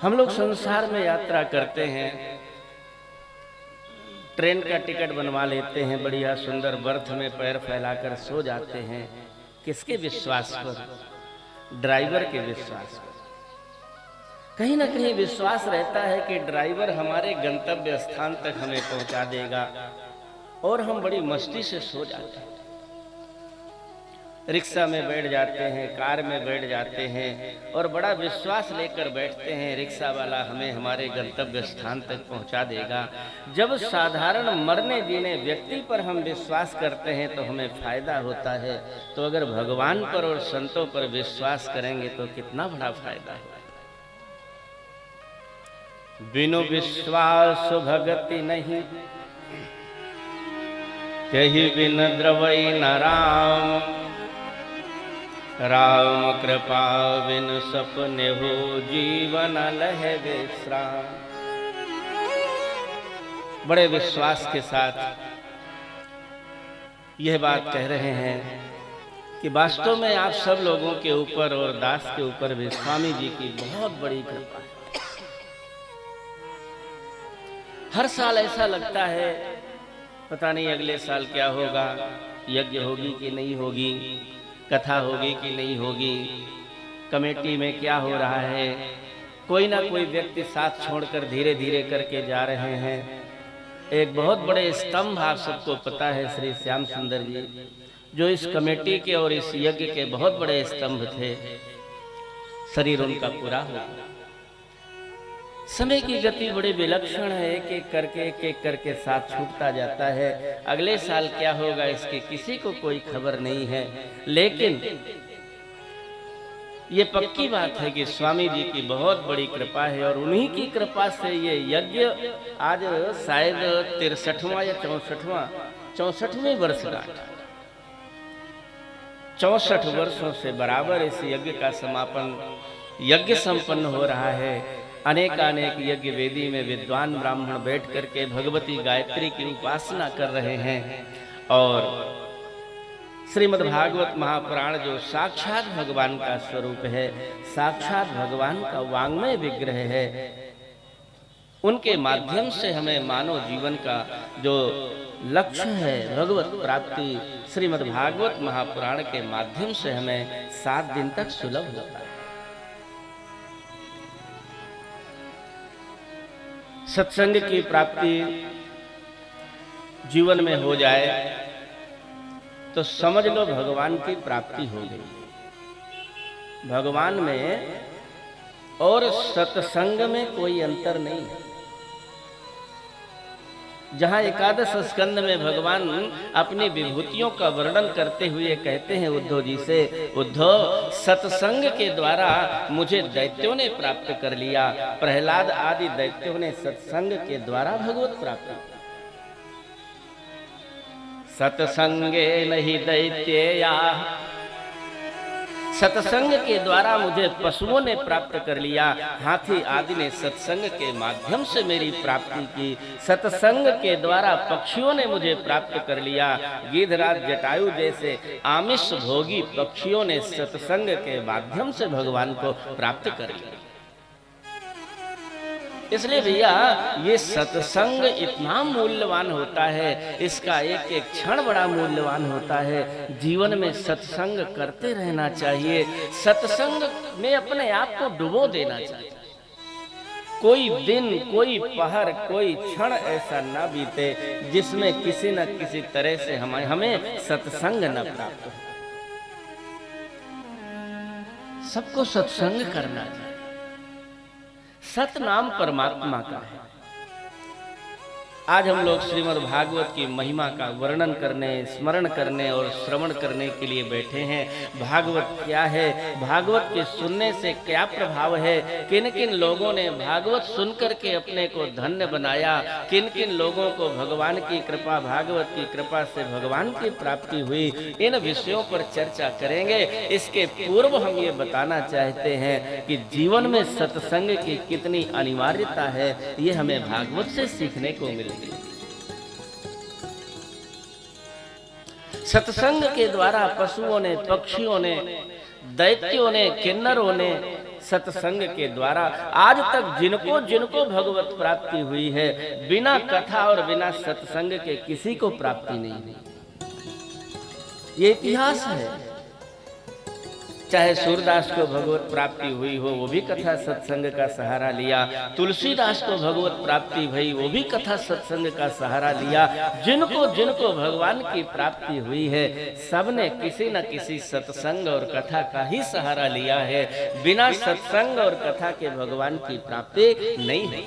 हम लोग संसार में यात्रा करते हैं, ट्रेन का टिकट बनवा लेते हैं, बढ़िया सुंदर बर्थ में पैर फैलाकर सो जाते हैं। किसके विश्वास पर? ड्राइवर के विश्वास पर। कहीं ना कहीं विश्वास रहता है कि ड्राइवर हमारे गंतव्य स्थान तक हमें पहुंचा देगा और हम बड़ी मस्ती से सो जाते हैं। रिक्शा में बैठ जाते हैं, कार में बैठ जाते हैं और बड़ा विश्वास लेकर बैठते हैं, रिक्शा वाला हमें हमारे गंतव्य स्थान तक पहुंचा देगा। जब साधारण मरने जीने व्यक्ति पर हम विश्वास करते हैं तो हमें फायदा होता है, तो अगर भगवान पर और संतों पर विश्वास करेंगे तो कितना बड़ा फायदा है। बिनु विश्वास भगति नहीं, यही बिन द्रवई न राम। राम कृपा बिन सपने हो, जीवन लहे विश्राम। बड़े विश्वास के साथ यह बात कह रहे हैं कि वास्तव में आप सब लोगों के ऊपर और दास के ऊपर भी स्वामी जी की बहुत बड़ी कृपा है। हर साल ऐसा लगता है पता नहीं अगले साल क्या होगा, यज्ञ होगी कि नहीं होगी, कथा होगी कि नहीं होगी, कमेटी में क्या हो रहा है। कोई ना कोई व्यक्ति साथ छोड़कर धीरे धीरे करके जा रहे हैं। एक बहुत बड़े स्तंभ आप सबको पता है, श्री श्याम सुंदर जी जो इस कमेटी के और इस यज्ञ के बहुत बड़े स्तंभ थे, शरीर उनका पूरा हो गया। समय की गति बड़ी विलक्षण है, एक एक करके साथ छूटता जाता है। अगले साल क्या होगा इसकी किसी को कोई खबर नहीं है, लेकिन ये पक्की बात है कि स्वामी जी की बहुत बड़ी कृपा है और उन्हीं की कृपा से ये यज्ञ आज शायद 63वां या 64वें वर्षगांठ, 64 वर्षों से बराबर इस यज्ञ का समापन यज्ञ संपन्न हो रहा है। अनेक यज्ञ वेदी में विद्वान ब्राह्मण बैठ करके भगवती गायत्री की उपासना कर रहे हैं और श्रीमद् भागवत महापुराण जो साक्षात भगवान का स्वरूप है, साक्षात भगवान का वांग्मय विग्रह है, उनके माध्यम से हमें मानव जीवन का जो लक्ष्य है भगवत प्राप्ति, श्रीमद् भागवत महापुराण के माध्यम से हमें 7 दिन तक सुलभ होता है। सत्संग की प्राप्ति जीवन में हो जाए तो समझ लो भगवान की प्राप्ति हो गई। भगवान में और सत्संग में कोई अंतर नहीं है। जहां एकादश स्कंद में भगवान अपनी विभूतियों का वर्णन करते हुए कहते हैं उद्धव जी से, उद्धव सत्संग के द्वारा मुझे दैत्यों ने प्राप्त कर लिया। प्रहलाद आदि दैत्यों ने सत्संग के द्वारा भगवत प्राप्त। सत्संगे नहीं दैत्या, सत्संग के द्वारा मुझे पशुओं ने प्राप्त कर लिया। हाथी आदि ने सत्संग के माध्यम से मेरी प्राप्ति की। सत्संग के द्वारा पक्षियों ने मुझे प्राप्त कर लिया। गिद्धराज जटायु जैसे आमिष भोगी पक्षियों ने सत्संग के माध्यम से भगवान को प्राप्त कर लिया। इसलिए भैया ये सत्संग इतना मूल्यवान होता है, इसका एक एक क्षण बड़ा मूल्यवान होता है। जीवन में सत्संग करते रहना चाहिए, सत्संग में अपने आप को डुबो देना चाहिए। कोई दिन, कोई पहर, कोई क्षण ऐसा ना बीते जिसमें किसी न किसी तरह से हमें सत्संग न प्राप्त हो। सबको सत्संग करना चाहिए। सतनाम परमात्मा का है। आज हम लोग श्रीमद् भागवत की महिमा का वर्णन करने, स्मरण करने और श्रवण करने के लिए बैठे हैं। भागवत क्या है, भागवत के सुनने से क्या प्रभाव है, किन किन लोगों ने भागवत सुनकर के अपने को धन्य बनाया, किन किन लोगों को भगवान की कृपा, भागवत की कृपा से भगवान की प्राप्ति हुई, इन विषयों पर चर्चा करेंगे। इसके पूर्व हम ये बताना चाहते हैं कि जीवन में सत्संग की कितनी अनिवार्यता है, ये हमें भागवत से सीखने को मिलती है। सत्संग के द्वारा पशुओं ने, पक्षियों ने, दैत्यों ने, किन्नरों ने सत्संग के द्वारा आज तक जिनको जिनको भगवत प्राप्ति हुई है, बिना कथा और बिना सत्संग के किसी को प्राप्ति नहीं हुई। ये इतिहास है। चाहे सूरदास को भगवत प्राप्ति हुई हो, वो भी कथा सत्संग का सहारा लिया। तुलसीदास को भगवत प्राप्ति भई, वो भी कथा सत्संग का सहारा लिया। जिनको जिनको भगवान की प्राप्ति हुई है, सबने किसी न किसी सत्संग और कथा का ही सहारा लिया है। बिना सत्संग और कथा के भगवान की प्राप्ति नहीं है।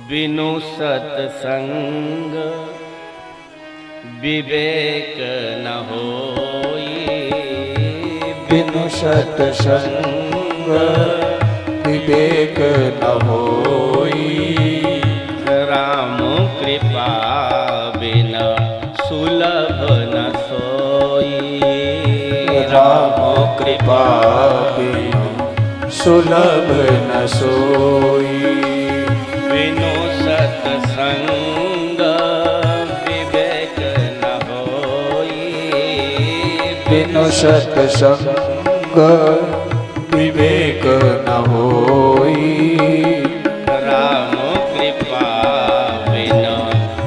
बिनु सत्संग विवेक न होई, बिनु सत्संग विवेक न होई। राम कृपा बिना सुलभ न सोई, राम कृपा बिनु सुलभ न सोई। बिनु सत्संग बिनु सत्संग विवेक न होई। राम कृपा बिना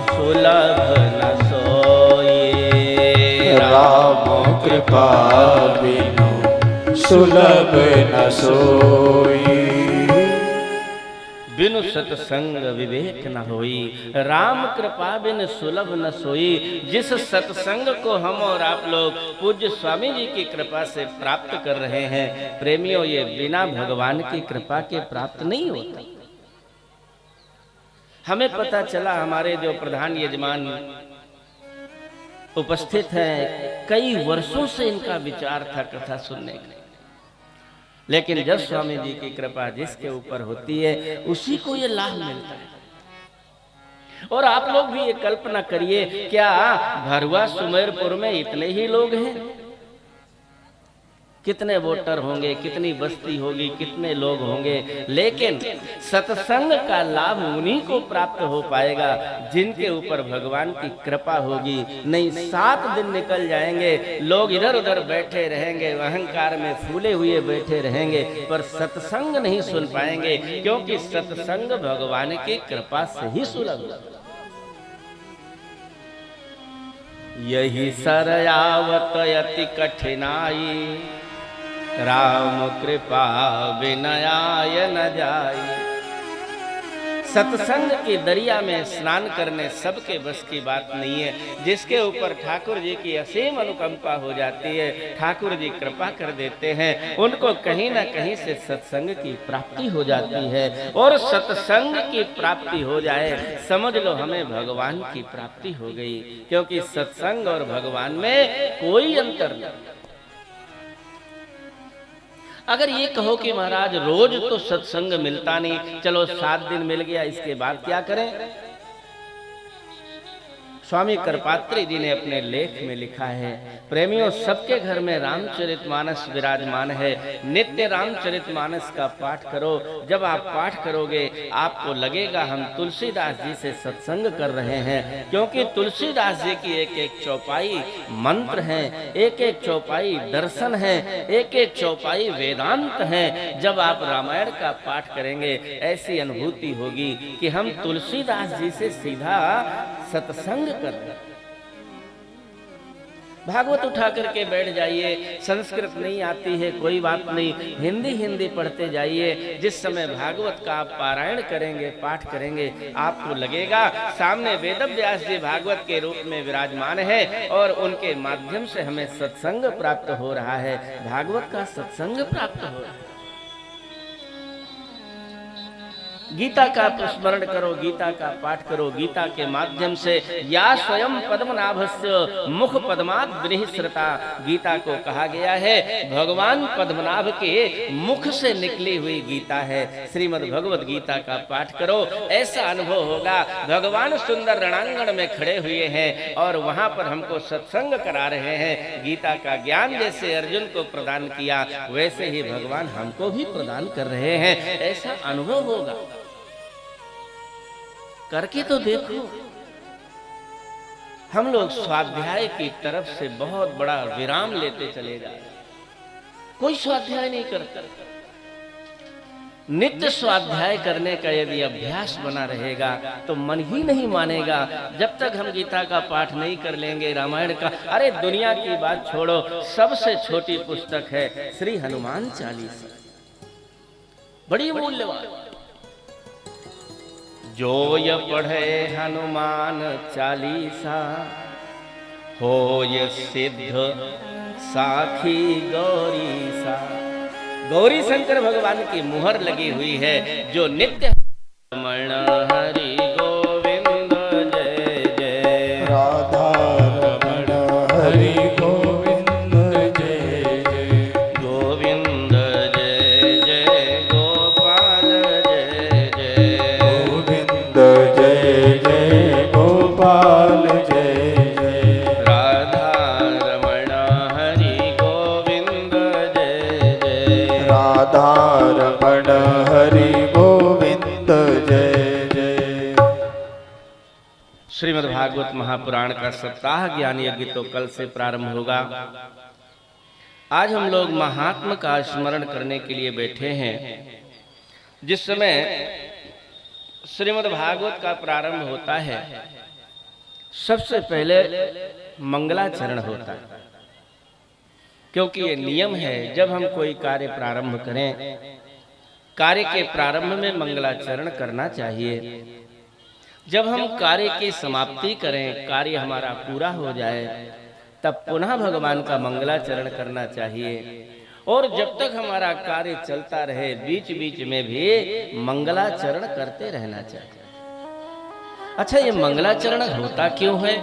सुलभ न सोई, राम कृपा बिनु सुलभ न सोई। बिनु सत्संग विवेक न होई, राम कृपा बिन सुलभ न सोई। जिस सत्संग को हम और आप लोग पूज्य स्वामी जी की कृपा से प्राप्त कर रहे हैं, प्रेमियों, ये बिना भगवान की कृपा के प्राप्त नहीं होता। हमें पता चला, हमारे जो प्रधान यजमान उपस्थित हैं, कई वर्षों से इनका विचार था कथा सुनने का, लेकिन जब स्वामी जी की कृपा जिसके ऊपर होती है, उसी को ये लाभ मिलता है। और आप लोग भी ये कल्पना करिए, क्या भरुआ सुमेरपुर में इतने ही लोग हैं? कितने वोटर होंगे, कितनी बस्ती होगी, कितने लोग होंगे, लेकिन सत्संग का लाभ उन्हीं को प्राप्त हो पाएगा जिनके ऊपर भगवान की कृपा होगी। नहीं, 7 दिन निकल जाएंगे, लोग इधर उधर बैठे रहेंगे, अहंकार में फूले हुए बैठे रहेंगे, पर सत्संग नहीं सुन पाएंगे, क्योंकि सत्संग भगवान की कृपा से ही सुलभ। यही सरयावत अति कठिनाई, राम कृपा विनयाय न जाई। सत्संग की दरिया में स्नान करने सबके बस की बात नहीं है। जिसके ऊपर ठाकुर जी की असीम अनुकंपा हो जाती है, ठाकुर जी कृपा कर देते हैं, उनको कहीं ना कहीं से सत्संग की प्राप्ति हो जाती है। और सत्संग की प्राप्ति हो जाए, समझ लो हमें भगवान की प्राप्ति हो गई, क्योंकि सत्संग और भगवान में कोई अंतर नहीं। अगर ये कहो कि महाराज रोज तो सत्संग मिलता नहीं, चलो 7 दिन मिल गया, इसके बाद क्या करें? स्वामी करपात्री जी ने अपने लेख में लिखा है, प्रेमियों, सबके घर में रामचरितमानस विराजमान है। नित्य रामचरितमानस का पाठ करो। जब आप पाठ करोगे, आपको लगेगा हम तुलसीदास जी से सत्संग कर रहे हैं, क्योंकि तुलसीदास जी की एक एक चौपाई मंत्र है, एक एक चौपाई दर्शन है, एक एक चौपाई वेदांत है। जब आप रामायण का पाठ करेंगे, ऐसी अनुभूति होगी कि हम तुलसीदास जी से सीधा सत्संग कर रहे। भागवत उठा करके बैठ जाइए, संस्कृत नहीं आती है कोई बात नहीं, हिंदी पढ़ते जाइए। जिस समय भागवत का आप पारायण करेंगे, पाठ करेंगे, आपको लगेगा सामने वेदव्यास जी भागवत के रूप में विराजमान है और उनके माध्यम से हमें सत्संग प्राप्त हो रहा है, भागवत का सत्संग प्राप्त हो रहा है। गीता का स्मरण करो, गीता का पाठ करो। गीता के माध्यम से या स्वयं पद्मनाभस्य मुख पद्मात् बृहस्रता, गीता को कहा गया है भगवान पद्मनाभ के मुख से निकली हुई गीता है। श्रीमद् भगवत गीता का पाठ करो, ऐसा अनुभव होगा भगवान सुंदर रणांगण में खड़े हुए हैं और वहां पर हमको सत्संग करा रहे हैं। गीता का ज्ञान जैसे अर्जुन को प्रदान किया, वैसे ही भगवान हमको भी प्रदान कर रहे हैं, ऐसा अनुभव होगा। करके तो देखो। हम लोग स्वाध्याय की तरफ से बहुत बड़ा विराम लेते चले जा रहे हैं। कोई स्वाध्याय नहीं करता। नित्य स्वाध्याय करने का यदि अभ्यास बना रहेगा तो मन ही नहीं मानेगा। जब तक हम गीता का पाठ नहीं कर लेंगे, रामायण का, अरे दुनिया की बात छोड़ो, सबसे छोटी पुस्तक है श्री हनुमान चालीसा, बड़ी मूल्यवान। जो ये पढ़े हनुमान चालीसा, होय सिद्ध साखी गौरी सा। गौरी शंकर भगवान की मुहर लगी हुई है। जो नित्य रमण हरि गोविंद जय जय, राधा रमण हरि गोविंद जय जय, गोविंद जय जय गोपाल जय जय, गोविंद जय जय गोपाल जय जय, राधा रमण हरि गोविंद जय जय, राधा रमण हरि गोविंद जय जय। श्रीमद् भागवत महापुराण का सप्ताह ज्ञान यज्ञ तो कल से प्रारंभ होगा। आज हम लोग महात्मा का स्मरण करने के लिए बैठे हैं। जिस समय श्रीमद् भागवत का प्रारंभ होता है, सबसे पहले मंगलाचरण होता है, क्योंकि ये नियम है जब हम कोई कार्य प्रारंभ करें, कार्य के प्रारंभ में मंगलाचरण करना चाहिए। जब हम कार्य की समाप्ति करें, कार्य हमारा पूरा हो जाए, तब पुनः भगवान का मंगलाचरण करना चाहिए। और जब तक हमारा कार्य चलता रहे, बीच बीच में भी मंगलाचरण करते रहना चाहिए। अच्छा, ये मंगलाचरण होता क्यों है?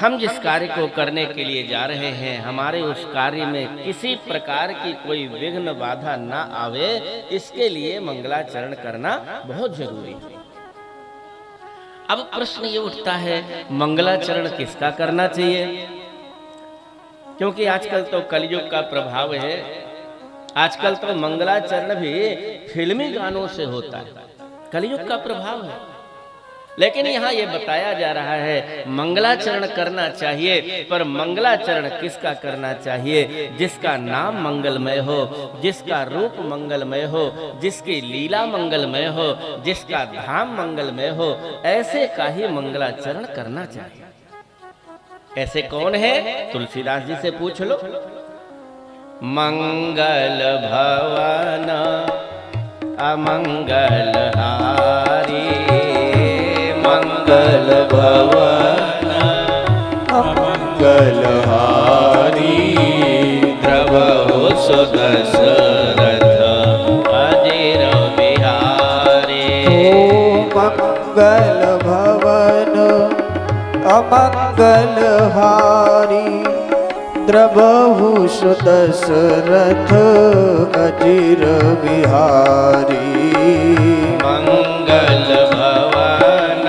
हम जिस कार्य को करने के लिए जा रहे हैं, हमारे उस कार्य में किसी प्रकार की कोई विघ्न बाधा ना आवे, इसके लिए मंगलाचरण करना बहुत जरूरी है। अब प्रश्न ये उठता है, मंगलाचरण किसका करना चाहिए? क्योंकि आजकल तो कलयुग का प्रभाव है। आजकल तो मंगलाचरण भी फिल्मी गानों से होता है, कलयुग का प्रभाव है। लेकिन यहाँ ये बताया जा रहा है मंगलाचरण करना चाहिए, पर मंगलाचरण किसका करना चाहिए? जिसका नाम मंगलमय हो, जिसका रूप मंगलमय हो, जिसकी लीला मंगलमय हो, जिसका धाम मंगलमय हो, ऐसे का ही मंगलाचरण करना चाहिए। ऐसे कौन है? तुलसीदास जी से पूछ लो। मंगल भवन अमंगल हारी, मंगल भवन अमंगल हारी, द्रवहु सुदशरथ अजिर बिहारी। मंगल भवन अमंगल हारी, द्रवहु सुदशरथ अजिर बिहारी। मंगल भवन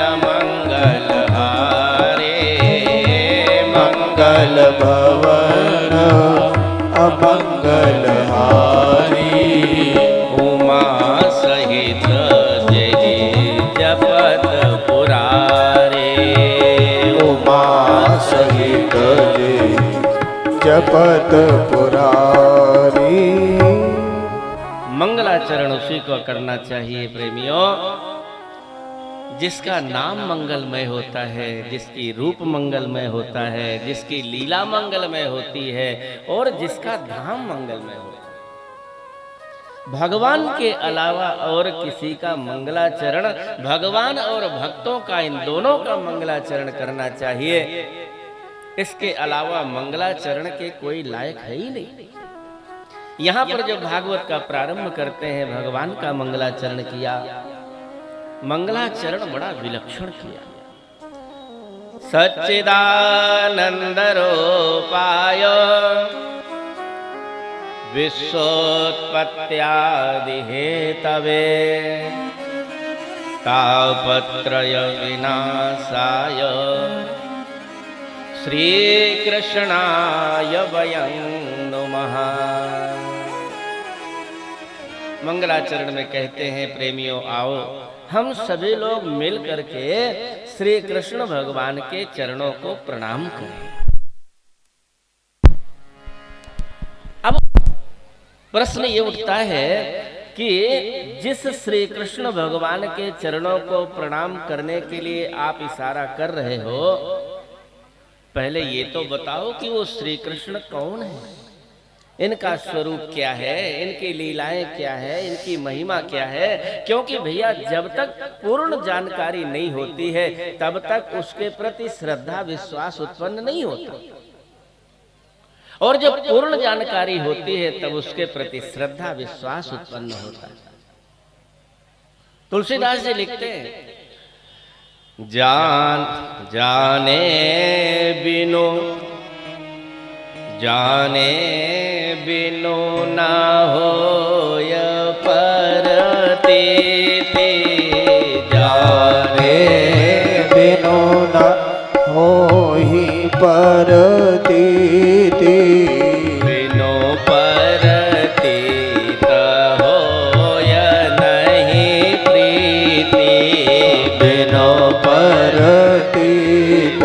अमंगल हारी, मंगल भवन अमंगल हारी, उमा सहित जय जपत पुरारे, उमा सहित जपत पुरारी। मंगलाचरण उसी को करना चाहिए प्रेमियों, जिसका नाम मंगलमय होता है, जिसकी रूप मंगलमय होता है, जिसकी लीला मंगलमय होती है, और जिसका धाम मंगलमय होता है। भगवान के अलावा और किसी का मंगलाचरण, भगवान और भक्तों का, इन दोनों का मंगलाचरण करना चाहिए। इसके अलावा मंगलाचरण के कोई लायक है ही नहीं। यहाँ पर जब भागवत का प्रारंभ करते हैं, भगवान का मंगलाचरण किया, मंगलाचरण बड़ा विलक्षण किया। सच्चिदानंद रूपाय विश्वोत्पत्त्यादि हेतवे, तापत्रय विनाशाय श्रीकृष्णाय वयं नुमः। मंगलाचरण में कहते हैं, प्रेमियों आओ हम सभी लोग मिल करके श्री कृष्ण भगवान के चरणों को प्रणाम करें। अब प्रश्न ये उठता है कि जिस श्री कृष्ण भगवान के चरणों को प्रणाम करने के लिए आप इशारा कर रहे हो, पहले ये तो बताओ कि वो श्री कृष्ण कौन है, इनका स्वरूप क्या है, इनकी लीलाएं क्या है, इनकी महिमा क्या है। क्योंकि भैया जब तक पूर्ण जानकारी नहीं होती है तब तक उसके प्रति श्रद्धा विश्वास उत्पन्न नहीं होता, और जब पूर्ण जानकारी होती है तब उसके प्रति श्रद्धा विश्वास उत्पन्न होता है। तुलसीदास जी लिखते हैं, जाने बिनु ना होय परतीति, जाने बिनु न होहि परतीति, बिनु परतीत होय नहीं प्रीति, बिनु परतीत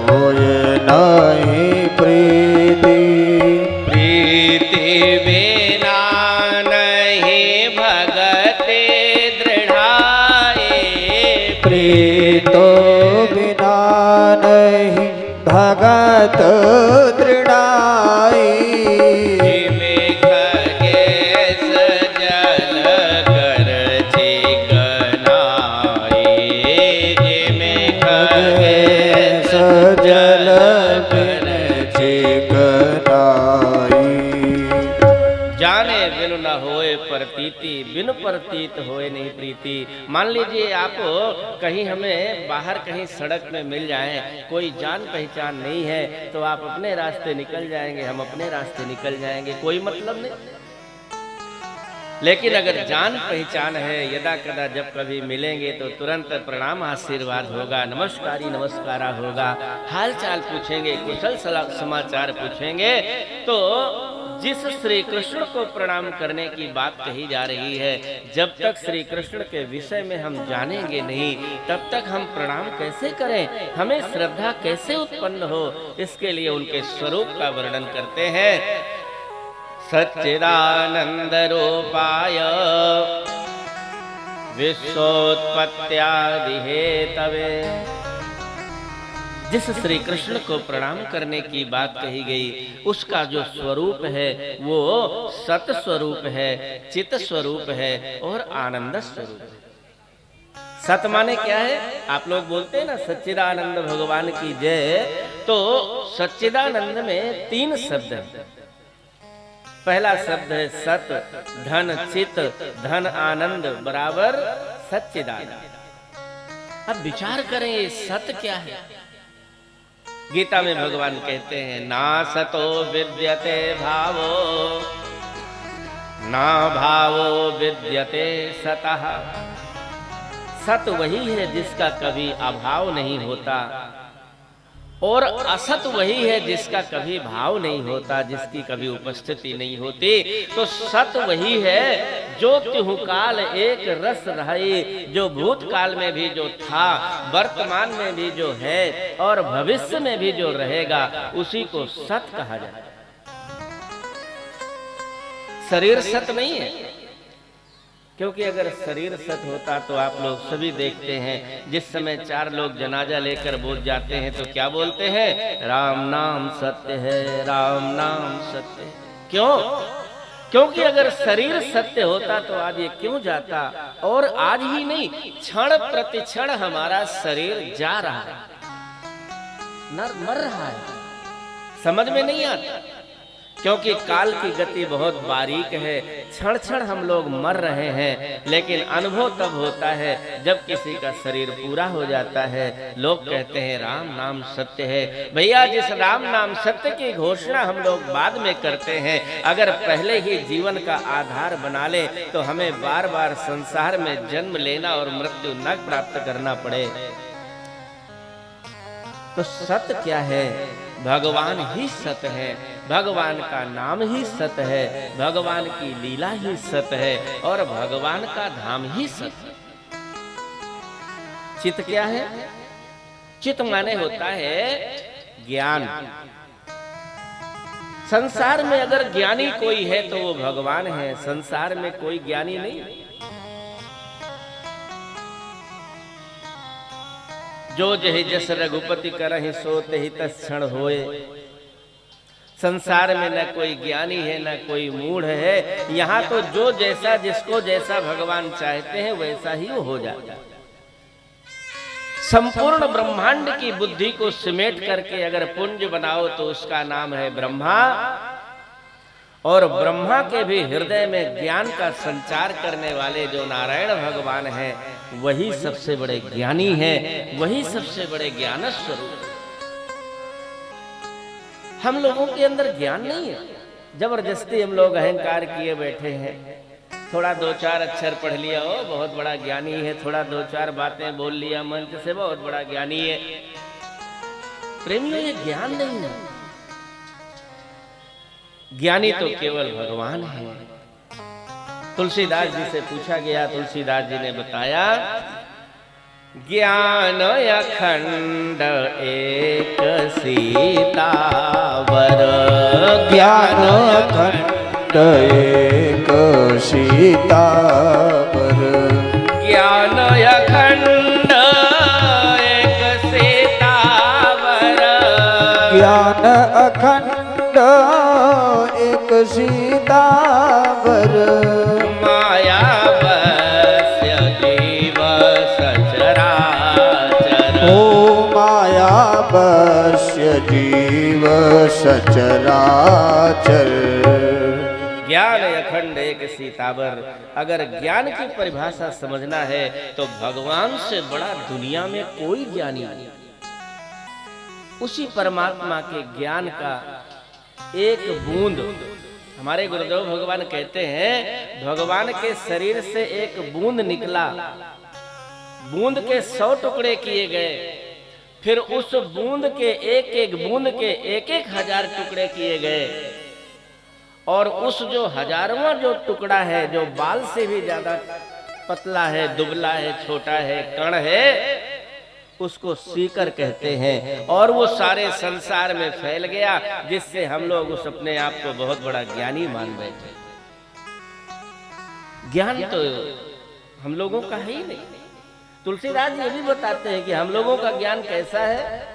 होय नहीं प्रीति, प्रीति बिना नहीं भगति दृढ़ाए, प्रीतो बिना नहीं भगत दृढ़ाई, जिमें खगेश जल कर चिकनाए, जिमें खगेश जल बिन चिकनाई, जाने बिनु न होए प्रतीति, बिनु प्रतीत होए नहीं प्रीति। मान लीजिए आप कहीं हमें बाहर कहीं सड़क में मिल जाएं, कोई जान पहचान नहीं है तो आप अपने रास्ते निकल जाएंगे, हम अपने रास्ते निकल जाएंगे, कोई मतलब नहीं। लेकिन अगर जान पहचान है, यदा कदा जब कभी मिलेंगे तो तुरंत प्रणाम आशीर्वाद होगा, नमस्कारी नमस्कारा होगा, हाल चाल पूछेंगे, कुशल समाचार पूछेंगे। तो जिस श्री कृष्ण को प्रणाम करने की बात कही जा रही है, जब तक श्री कृष्ण के विषय में हम जानेंगे नहीं तब तक हम प्रणाम कैसे करें, हमें श्रद्धा कैसे उत्पन्न हो। इसके लिए उनके स्वरूप का वर्णन करते हैं। सच्चिदानंद रूपाय विश्वोत्पत्त्यादि हेतवे, जिस श्री कृष्ण को प्रणाम करने की बात कही गई उसका जो स्वरूप है वो सत स्वरूप है, चित स्वरूप है और आनंद स्वरूप है। सत माने क्या है? आप लोग बोलते हैं ना सच्चिदानंद भगवान की जय, तो सच्चिदानंद में 3 शब्द है। पहला शब्द है सत, धन चित, धन आनंद बराबर सच्चिदानंद। अब विचार करें ये सत क्या है। गीता में भगवान कहते हैं, ना सतो विद्यते भावो, ना भावो विद्यते सतः। सत वही है जिसका कभी अभाव नहीं होता, और असत वही है जिसका कभी भाव नहीं होता, जिसकी कभी उपस्थिति नहीं होती। तो सत वही है जो तिहुकाल एक रस रहे, जो भूतकाल में भी जो था, वर्तमान में भी जो है और भविष्य में भी जो रहेगा, उसी को सत कहा जाता है। शरीर सत नहीं है, क्योंकि अगर शरीर सत होता तो आप लोग सभी देखते हैं, जिस समय 4 लोग जनाजा लेकर बोल जाते हैं तो क्या बोलते हैं? राम नाम सत्य है, राम नाम सत्य है। क्यों? क्योंकि अगर शरीर सत्य होता तो आज ये क्यों जाता। और आज ही नहीं, क्षण प्रतिक्षण हमारा शरीर जा रहा है, मर रहा है, समझ में नहीं आता। क्योंकि काल की गति बहुत बारीक है, क्षण क्षण हम लोग मर रहे हैं, लेकिन अनुभव तब होता है जब किसी का शरीर पूरा हो जाता है। लोग कहते हैं राम नाम सत्य है। भैया जिस राम नाम सत्य की घोषणा हम लोग बाद में करते हैं, अगर पहले ही जीवन का आधार बना ले तो हमें बार बार संसार में जन्म लेना और मृत्यु न प्राप्त करना पड़े। तो सत्य क्या है? भगवान ही सत है, भगवान का नाम ही सत है, भगवान की लीला ही सत है और भगवान का धाम ही सत है। चित क्या है? चित माने होता है ज्ञान। संसार में अगर ज्ञानी कोई है तो वो भगवान है, संसार में कोई ज्ञानी नहीं। जो जहि जस रघुपति करहि सो तेहि तत्क्षण होए। संसार में न कोई ज्ञानी है न कोई मूढ़ है, यहाँ तो जो जैसा जिसको जैसा भगवान चाहते हैं वैसा ही वो हो जाता है। संपूर्ण ब्रह्मांड की बुद्धि को सिमेट करके अगर पुंज बनाओ तो उसका नाम है ब्रह्मा, और ब्रह्मा के भी हृदय में ज्ञान का संचार करने वाले जो नारायण भगवान हैं वही सबसे बड़े ज्ञानी हैं, वही सबसे बड़े ज्ञान स्वरूप। हम लोगों के अंदर ज्ञान नहीं है, जबरदस्ती हम लोग अहंकार किए बैठे हैं। थोड़ा दो चार अक्षर पढ़ लिया हो बहुत बड़ा ज्ञानी है, थोड़ा दो चार बातें बोल लिया मंच से बहुत बड़ा ज्ञानी है। प्रेमियों, ये ज्ञान नहीं है। ज्ञानी तो केवल भगवान है। तुलसीदास जी से पूछा गया, तुलसीदास जी ने बताया, ज्ञान अखंड एक सीतावर, ज्ञान अखंड एक सीतावर, ज्ञान अखंड एक सीतावर, ज्ञान अखंड एक सीतावर, माया बस्य जीव सचराचर, ओ माया बस्य जीव सचराचर। ज्ञान अखंड एक सीतावर। अगर ज्ञान की परिभाषा समझना है तो भगवान से बड़ा दुनिया में कोई ज्ञानी नहीं। उसी परमात्मा के ज्ञान का एक बूंद, हमारे गुरुदेव भगवान कहते हैं, भगवान के शरीर से एक बूंद निकला, बूंद के 100 टुकड़े किए गए, फिर उस बूंद के एक बूंद के एक हजार टुकड़े किए गए, और उस जो हजारवां जो टुकड़ा है, जो बाल से भी ज्यादा पतला है, दुबला है, छोटा है, कण है, उसको सीकर कहते हैं, और वो सारे संसार में फैल गया, जिससे हम लोग उस अपने आप को बहुत बड़ा ज्ञानी मान बैठे। ज्ञान तो हम लोगों का है ही नहीं। तुलसीदास ये भी बताते हैं कि हम लोगों का ज्ञान कैसा है।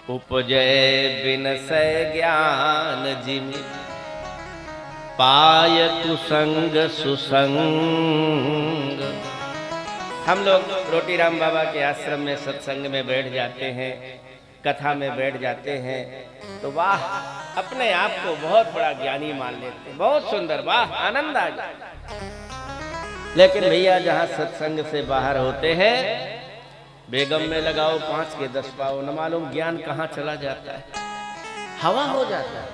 उपजय बिनसय ज्ञान जिमि, पाय कुसंग सुसंग। हम लोग रोटीराम बाबा के आश्रम में सत्संग में बैठ जाते हैं, कथा में बैठ जाते हैं, तो वाह, अपने आप को बहुत बड़ा ज्ञानी मान लेते हैं, बहुत सुंदर, वाह, आनंद आ जाए। लेकिन भैया जहां सत्संग से बाहर होते हैं, बेगम में लगाओ 5 के 10 पाओ, न मालूम ज्ञान कहां चला जाता है, हवा हो जाता है।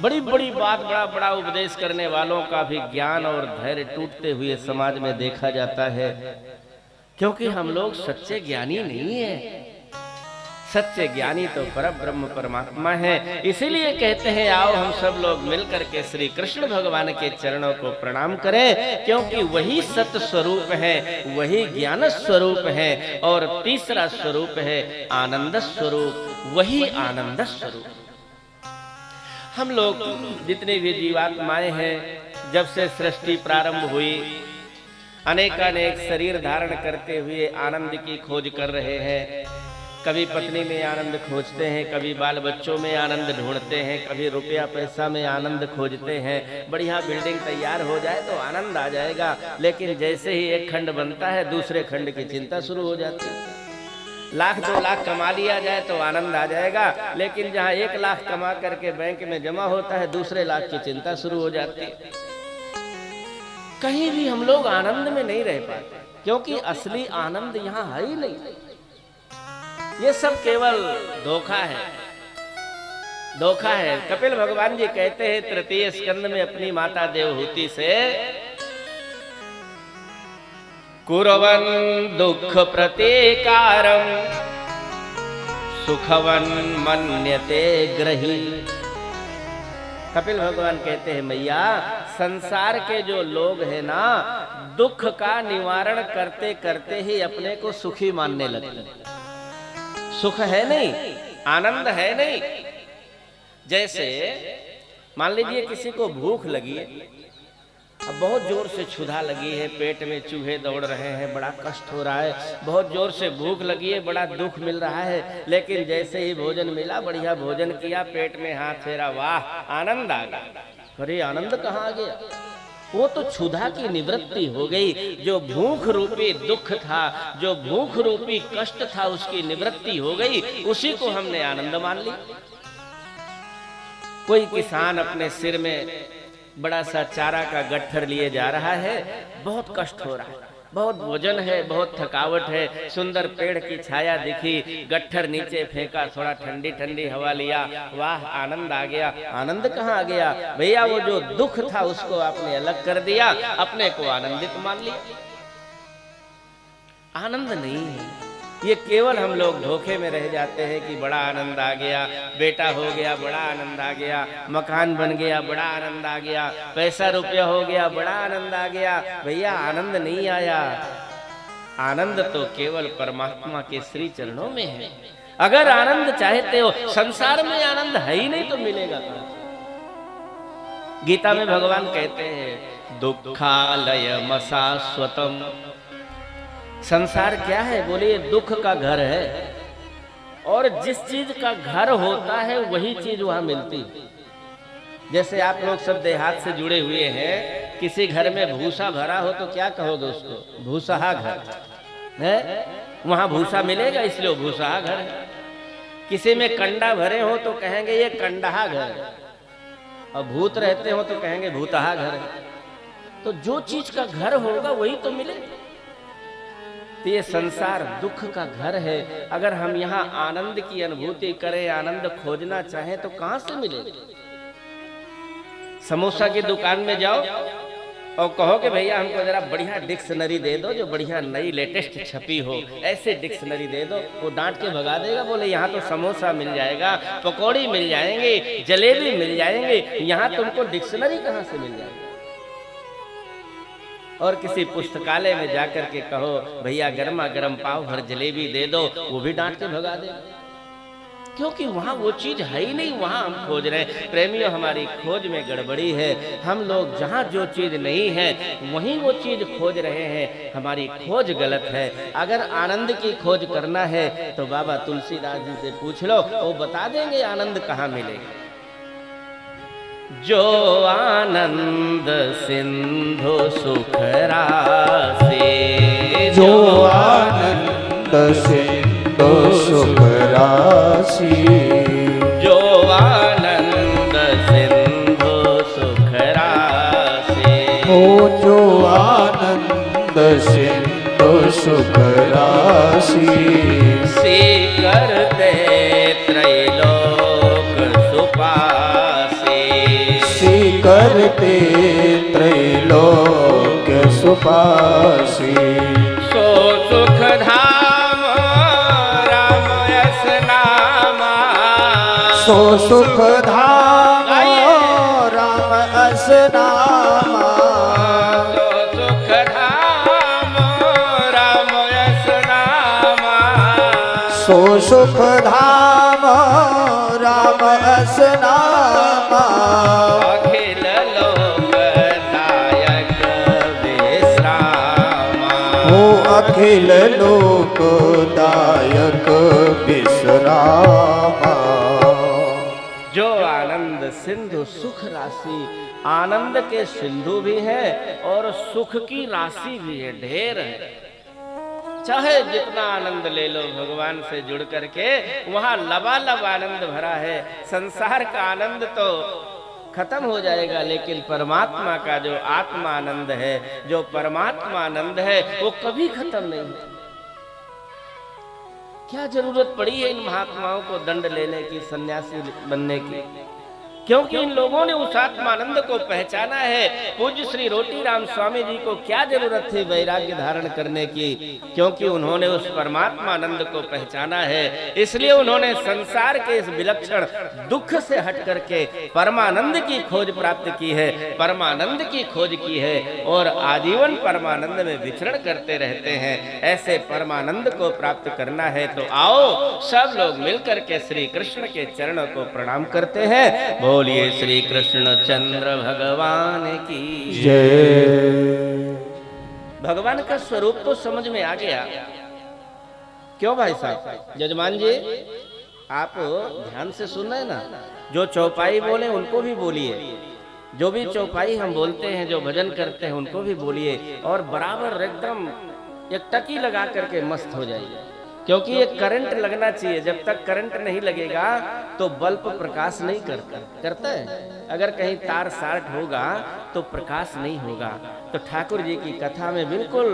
बड़ी बड़ी बात, बड़ा बड़ा उपदेश करने वालों का भी ज्ञान और धैर्य टूटते हुए समाज में देखा जाता है, क्योंकि हम लोग सच्चे ज्ञानी नहीं है। सच्चे ज्ञानी तो परब्रह्म परमात्मा है। इसीलिए कहते हैं, आओ हम सब लोग मिलकर के श्री कृष्ण भगवान के चरणों को प्रणाम करें, क्योंकि वही सत्य स्वरूप है, वही ज्ञान स्वरूप है, और तीसरा स्वरूप है आनंद स्वरूप, वही आनंद स्वरूप। हम लोग जितने भी जीवात्माएं हैं, जब से सृष्टि प्रारंभ हुई, अनेकानेक शरीर धारण करते हुए आनंद की खोज कर रहे हैं। कभी पत्नी में आनंद खोजते हैं, कभी बाल बच्चों में आनंद ढूंढते हैं, कभी रुपया पैसा में आनंद खोजते हैं। बढ़िया बिल्डिंग तैयार हो जाए तो आनंद आ जाएगा, लेकिन जैसे ही एक खंड बनता है दूसरे खंड की चिंता शुरू हो जाती है। 1,00,000 2 लाख कमा लिया जाए तो आनंद आ जाएगा, लेकिन जहां 1 लाख कमा करके बैंक में जमा होता है, दूसरे लाख की चिंता शुरू हो जाती है। कहीं भी हम लोग आनंद में नहीं रह पाते, क्योंकि असली आनंद यहाँ है ही नहीं। ये सब केवल धोखा है, धोखा है। कपिल भगवान जी कहते हैं 3 स्कंद में अपनी माता देवहूति से, कुर्वन् दुःख प्रतीकारं सुखवन मन्यते ग्रही। कपिल भगवान कहते हैं मैया, संसार के जो लोग हैं ना, दुख का निवारण करते करते ही अपने को सुखी मानने लगते हैं। सुख है नहीं, आनंद है नहीं। जैसे मान लीजिए किसी को भूख लगी है, अब बहुत जोर से क्षुधा लगी है, पेट में चूहे दौड़ रहे हैं, बड़ा कष्ट हो रहा है, बहुत जोर से भूख लगी है, बड़ा दुख मिल रहा है, लेकिन जैसे ही भोजन मिला, बढ़िया भोजन किया, पेट में हाथ फेरा, वाह आनंद आ गया। अरे आनंद कहाँ आ गया? वो तो क्षुधा की निवृत्ति हो गई। जो भूख रूपी दुख था, जो भूख रूपी कष्ट था, उसकी निवृत्ति हो गई, उसी को हमने आनंद मान लिया। कोई किसान अपने सिर में बड़ा सा चारा का गट्ठर लिए जा रहा है, बहुत कष्ट हो रहा है, बहुत वजन है, बहुत थकावट है, सुंदर पेड़ की छाया दिखी, गट्ठर नीचे फेंका, थोड़ा ठंडी ठंडी हवा लिया, वाह आनंद आ गया। आनंद कहाँ आ गया भैया? वो जो दुख था उसको आपने अलग कर दिया, अपने को आनंदित मान लिया। आनंद नहीं है ये, केवल हम लोग धोखे में रह जाते हैं कि बड़ा आनंद आ गया, बेटा हो गया बड़ा आनंद आ गया, मकान बन गया बड़ा आनंद आ गया, पैसा रुपया हो गया बड़ा आनंद आ गया। भैया आनंद नहीं आया। आनंद तो केवल परमात्मा के श्री चरणों में है। अगर आनंद चाहते हो, संसार में आनंद है ही नहीं तो मिलेगा कहां? गीता में भगवान कहते हैं दुखालयम शाश्वतम। संसार क्या है? बोलिए दुख का घर है, और जिस चीज का घर होता है वही चीज वहां मिलती। जैसे आप लोग सब देहात से जुड़े हुए हैं, किसी घर में भूसा भरा हो तो क्या कहोगे उसको? भूसहा घर है। वहां भूसा मिलेगा इसलिए भूसहा घर है। किसी में कंडा भरे हो तो कहेंगे ये कंडहा घर है, और भूत रहते हो तो कहेंगे भूतहा घर है। तो जो चीज का घर होगा वही तो मिलेगा। तो ये संसार दुख का घर है। अगर हम यहाँ आनंद की अनुभूति करें, आनंद खोजना चाहें तो कहां से मिलेगा? समोसा की दुकान में जाओ और कहो कि भैया हमको जरा बढ़िया डिक्शनरी दे दो, जो बढ़िया नई लेटेस्ट छपी हो, ऐसे डिक्शनरी दे दो। वो डांट के भगा देगा, बोले यहाँ तो समोसा मिल जाएगा, पकौड़ी मिल जाएंगे, जलेबी मिल जाएंगे, यहाँ तुमको डिक्शनरी कहाँ से मिल जाएगी? और किसी पुस्तकालय में जाकर के कहो भैया गर्मा गर्म पाव भर जलेबी दे दो, वो भी डांट के भगा दे, क्योंकि वहां वो चीज है ही नहीं। वहां हम खोज रहे हैं। प्रेमियों, हमारी खोज में गड़बड़ी है। हम लोग जहां जो चीज नहीं है वहीं वो चीज खोज रहे हैं। हमारी खोज गलत है। अगर आनंद की खोज करना है तो बाबा तुलसीदास जी से पूछ लो, वो बता देंगे आनंद कहाँ मिलेगा। जो आनंद सिंधु सुख राशि, जो आनंद सिंधु सुख राशि, जो आनंद सिंधु सुख राशि, ओ जो आनंद सिंधु सुख राशि, से करते त्रैलोक सुपासी, करते त्रैलोक्य सुपासी। सो सुख धाम राम यस नामा, सो सुख धाम राम यस नामा, सो सुख धाम राम यस नामा, सो सुख धाम राम यस नामा, अखिल लोकदायक विश्रामा, ओ अखिल लोकदायक विश्रामा। जो आनंद सिंधु सुख राशि, आनंद के सिंधु भी है और सुख की राशि भी है, ढेर है। चाहे जितना आनंद ले लो भगवान से जुड़ करके, वहां लबालब आनंद भरा है। संसार का आनंद तो खत्म हो जाएगा, लेकिन परमात्मा का जो आत्मा आनंद है, जो परमात्मा आनंद है, वो कभी खत्म नहीं होता। क्या जरूरत पड़ी है इन महात्माओं को दंड लेने की, सन्यासी बनने की? क्योंकि इन लोगों ने उस आत्मानंद को पहचाना है। पूज्य श्री रोटी राम स्वामी जी को क्या जरूरत थी वैराग्य धारण करने की, क्योंकि उन्होंने उस परमात्मानंद को पहचाना है। इसलिए उन्होंने संसार के इस विलक्षण दुख से हट करके परमानंद की खोज प्राप्त की है, परमानंद की खोज की है और आजीवन परमानंद में विचरण करते रहते हैं। ऐसे परमानंद को प्राप्त करना है तो आओ सब लोग मिलकर के श्री कृष्ण के चरणों को प्रणाम करते हैं। बोलिए श्री कृष्ण चंद्र भगवान की जय। भगवान का स्वरूप तो समझ में आ गया। क्यों भाई साहब? जजमान जी आप ध्यान से सुन रहे ना, जो चौपाई बोले उनको भी बोलिए, जो भी चौपाई हम बोलते हैं, जो भजन करते हैं उनको भी बोलिए और बराबर एकदम एक टकी लगा करके मस्त हो जाइए, क्योंकि ये करंट लगना चाहिए। जब तक करंट नहीं लगेगा तो बल्ब प्रकाश नहीं करता है। अगर कहीं तार शार्ट होगा तो प्रकाश नहीं होगा। तो ठाकुर जी की कथा में बिल्कुल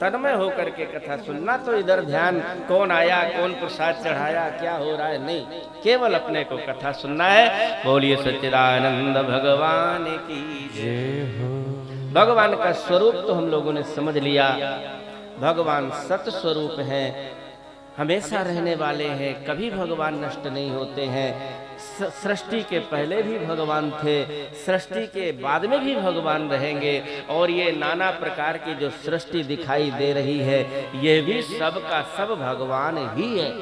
तन्मय होकर के कथा सुनना, तो इधर ध्यान कौन आया, कौन प्रसाद चढ़ाया, क्या हो रहा है, नहीं, केवल अपने को कथा सुनना है। बोलिए सच्चिदानंद भगवान की जय हो। भगवान का स्वरूप तो हम लोगों ने समझ लिया। भगवान सत स्वरूप है, हमेशा रहने वाले हैं, कभी भगवान नष्ट नहीं होते हैं। सृष्टि के पहले भी भगवान थे, सृष्टि के बाद में भी भगवान रहेंगे। और ये नाना प्रकार की जो सृष्टि दिखाई दे रही है ये भी सब का सब भगवान ही है,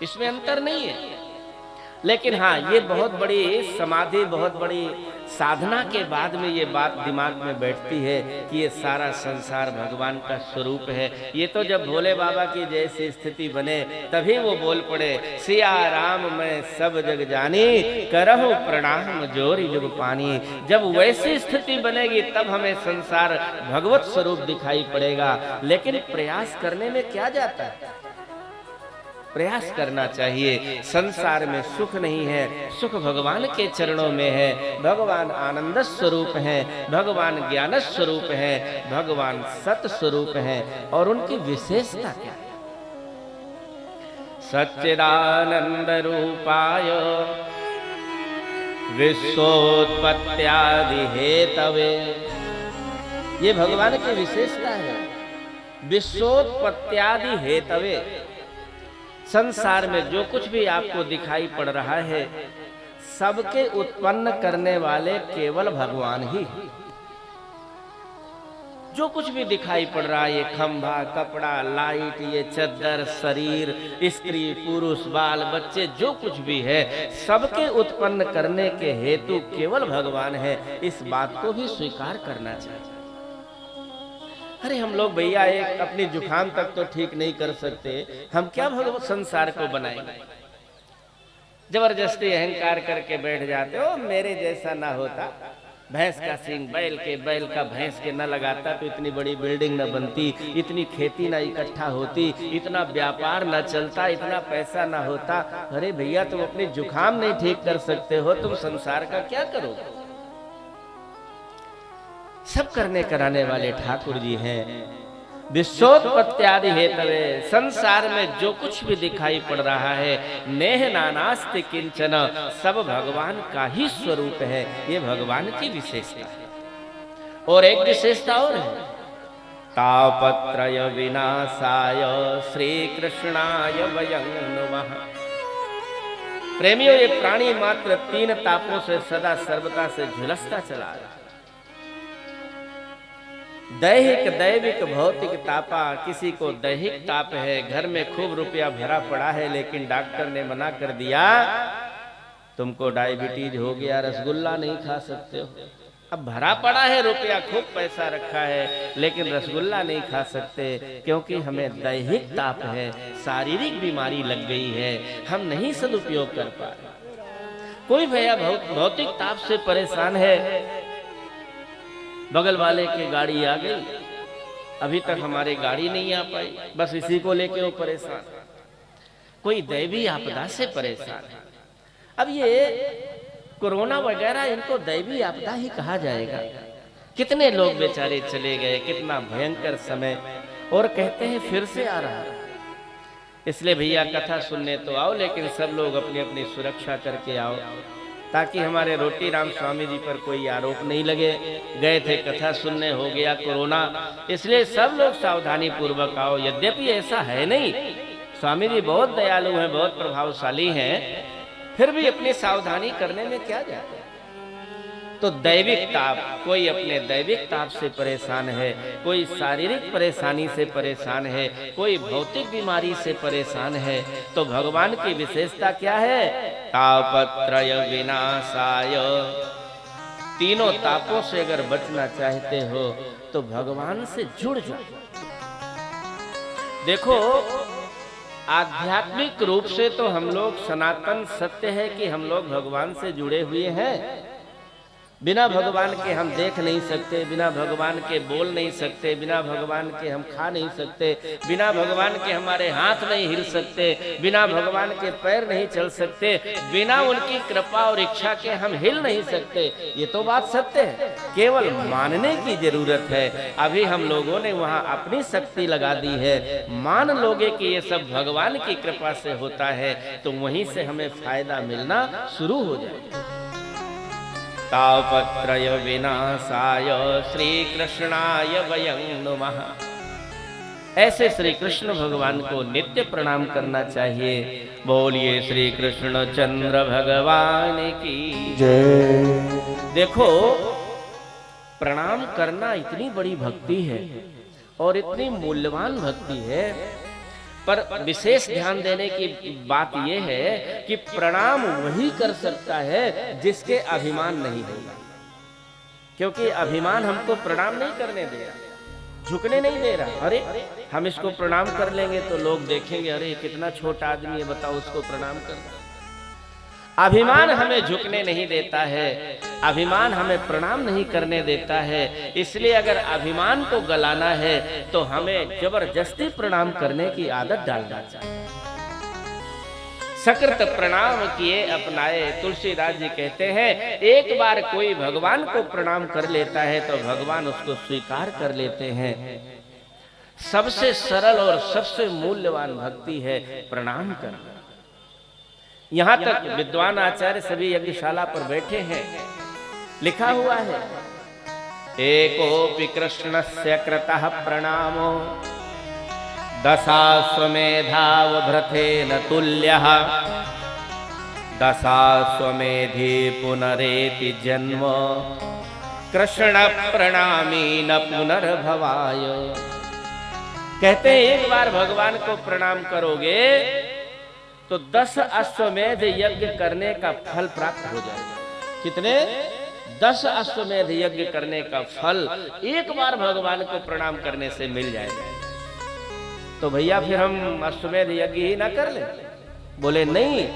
इसमें अंतर नहीं है। लेकिन हाँ, ये बहुत बड़ी समाधि, बहुत बड़ी साधना के बाद में ये बात दिमाग में बैठती है कि ये सारा संसार भगवान का स्वरूप है। ये तो जब भोले बाबा की जैसी स्थिति बने तभी वो बोल पड़े, सिया राम मैं सब जग जानी, करहु प्रणाम जोरी जुग पानी। जब वैसी स्थिति बनेगी तब हमें संसार भगवत स्वरूप दिखाई पड़ेगा। लेकिन प्रयास करने में क्या जाता है? प्रयास करना चाहिए। संसार में सुख नहीं है, सुख भगवान के चरणों में है। भगवान आनंद स्वरूप है, भगवान ज्ञान स्वरूप है, भगवान सत स्वरूप है। और उनकी विशेषता क्या है? सच्चिदानंद रूपाय विश्वोत्पत्त्यादि हेतवे, ये भगवान की विशेषता है। विश्वोत्पत्त्यादि हेतवे, संसार में जो कुछ भी आपको दिखाई पड़ रहा है सबके उत्पन्न करने वाले केवल भगवान ही। जो कुछ भी दिखाई पड़ रहा है, ये खंभा, कपड़ा, लाइट, ये चद्दर, शरीर, स्त्री, पुरुष, बाल बच्चे, जो कुछ भी है सबके उत्पन्न करने के हेतु केवल भगवान है। इस बात को भी स्वीकार करना चाहिए। अरे हम लोग भैया एक अपनी जुखाम तक तो ठीक नहीं कर सकते, हम क्या भगवत संसार को बनाएंगे? जबरदस्ती अहंकार करके बैठ जाते हो, मेरे जैसा ना होता, भैंस का सींग बैल का भैंस के न लगाता तो इतनी बड़ी बिल्डिंग न बनती, इतनी खेती न इकट्ठा होती, इतना व्यापार न चलता, इतना पैसा न होता। अरे भैया तुम अपनी जुखाम नहीं ठीक कर सकते हो, तुम संसार का क्या करोगे? सब करने कराने वाले ठाकुर जी हैं। विश्वोत्पत्त्यादि हेतवे, संसार में जो कुछ भी दिखाई पड़ रहा है नेह नानास्ति किंचन, सब भगवान का ही स्वरूप है। ये भगवान की विशेषता है। और एक विशेषता और है, तापत्रय विनाशाय श्री कृष्णाय वयं नमः। प्रेमियों, ये प्राणी मात्र 3 तापों से सदा सर्वदा से झुलसता चला रहा है। दैहिक, दैविक, भौतिक तापा। किसी को दैहिक ताप है, घर में खूब रुपया भरा पड़ा है, लेकिन डॉक्टर ने मना कर दिया तुमको डायबिटीज हो गया, रसगुल्ला नहीं खा सकते हो। अब भरा पड़ा है रुपया, खूब पैसा रखा है, लेकिन रसगुल्ला नहीं खा सकते क्योंकि हमें दैहिक ताप है, शारीरिक बीमारी लग गई है, हम नहीं सदुपयोग कर पा रहे। कोई भैया भौतिक ताप से परेशान है, बगल वाले की गाड़ी आ गई, अभी तक हमारी गाड़ी नहीं आ पाई, बस इसी को लेके वो परेशान। कोई दैवी आपदा से परेशान है। अब ये कोरोना वगैरह, इनको दैवी आपदा ही कहा जाएगा। कितने लोग बेचारे चले गए, कितना भयंकर समय, और कहते हैं फिर से आ रहा है। इसलिए भैया कथा सुनने तो आओ, लेकिन सब लोग अपनी अपनी सुरक्षा करके आओ। ताकि हमारे रोटी राम स्वामी जी पर कोई आरोप नहीं लगे। गए थे कथा सुनने, हो गया कोरोना, इसलिए सब लोग सावधानी पूर्वक आओ। यद्यपि ऐसा है नहीं, स्वामी जी बहुत दयालु हैं, बहुत प्रभावशाली हैं, फिर भी अपनी सावधानी करने में क्या जाता है। तो दैविक ताप, कोई अपने दैविक ताप से परेशान है, कोई शारीरिक परेशानी से परेशान है, कोई भौतिक बीमारी से परेशान है, तो भगवान की विशेषता क्या है? तापत्रय विनाशाय। तीनों तापों से अगर बचना चाहते हो तो भगवान से जुड़ जाओ। देखो, आध्यात्मिक रूप से तो हम लोग, सनातन सत्य है कि हम लोग भगवान से जुड़े हुए हैं। बिना भगवान के हम देख नहीं सकते, बिना भगवान के बोल नहीं सकते, बिना भगवान के हम खा नहीं सकते, बिना भगवान के हमारे हाथ नहीं हिल सकते, बिना भगवान के पैर नहीं चल सकते, बिना उनकी कृपा और इच्छा के हम हिल नहीं सकते। ये तो बात सत्य है, केवल मानने की जरूरत है। अभी हम लोगों ने वहाँ अपनी शक्ति लगा दी है। मान लोगे कि ये सब भगवान की कृपा से होता है तो वहीं से हमें फायदा मिलना शुरू हो जाएगा। तापत्रय विनाशाय श्री कृष्णाय वयं नमः। ऐसे श्री कृष्ण भगवान को नित्य प्रणाम करना चाहिए। बोलिए श्री कृष्ण चंद्र भगवान की जय। देखो, प्रणाम करना इतनी बड़ी भक्ति है और इतनी मूल्यवान भक्ति है, पर विशेष ध्यान देने की बात यह है कि प्रणाम वही कर सकता है जिसके अभिमान नहीं होगा। क्योंकि अभिमान हमको प्रणाम नहीं करने दे रहा, झुकने नहीं दे रहा। अरे हम इसको प्रणाम कर लेंगे तो लोग देखेंगे, अरे कितना छोटा आदमी है, बताओ उसको प्रणाम करना। अभिमान हमें झुकने नहीं देता है, अभिमान हमें प्रणाम नहीं करने देता है। इसलिए अगर अभिमान को गलाना है तो हमें जबरदस्ती प्रणाम करने की आदत डालना चाहिए। सकृत प्रणाम किए अपनाए, तुलसीदास जी कहते हैं, एक बार कोई भगवान को प्रणाम कर लेता है तो भगवान उसको स्वीकार कर लेते हैं। सबसे सरल और सबसे मूल्यवान भक्ति है प्रणाम करना। यहाँ तक विद्वान आचार्य सभी यज्ञशाला पर बैठे हैं, लिखा हुआ है, एकोपि कृष्णस्य कृतः प्रणामो दशाश्वमेधावभृतेन तुल्यः दशाश्वमेधि पुनरेति जन्म कृष्ण प्रणामी न पुनर्भवाय। कहते हैं, एक बार भगवान को प्रणाम करोगे तो 10 अश्वमेध यज्ञ करने का फल प्राप्त हो जाएगा। कितने? 10 अश्वमेध यज्ञ करने का फल एक बार भगवान को प्रणाम करने से मिल जाएगा। तो भैया फिर हम अश्वमेध यज्ञ ही ना कर ले? बोले नहीं,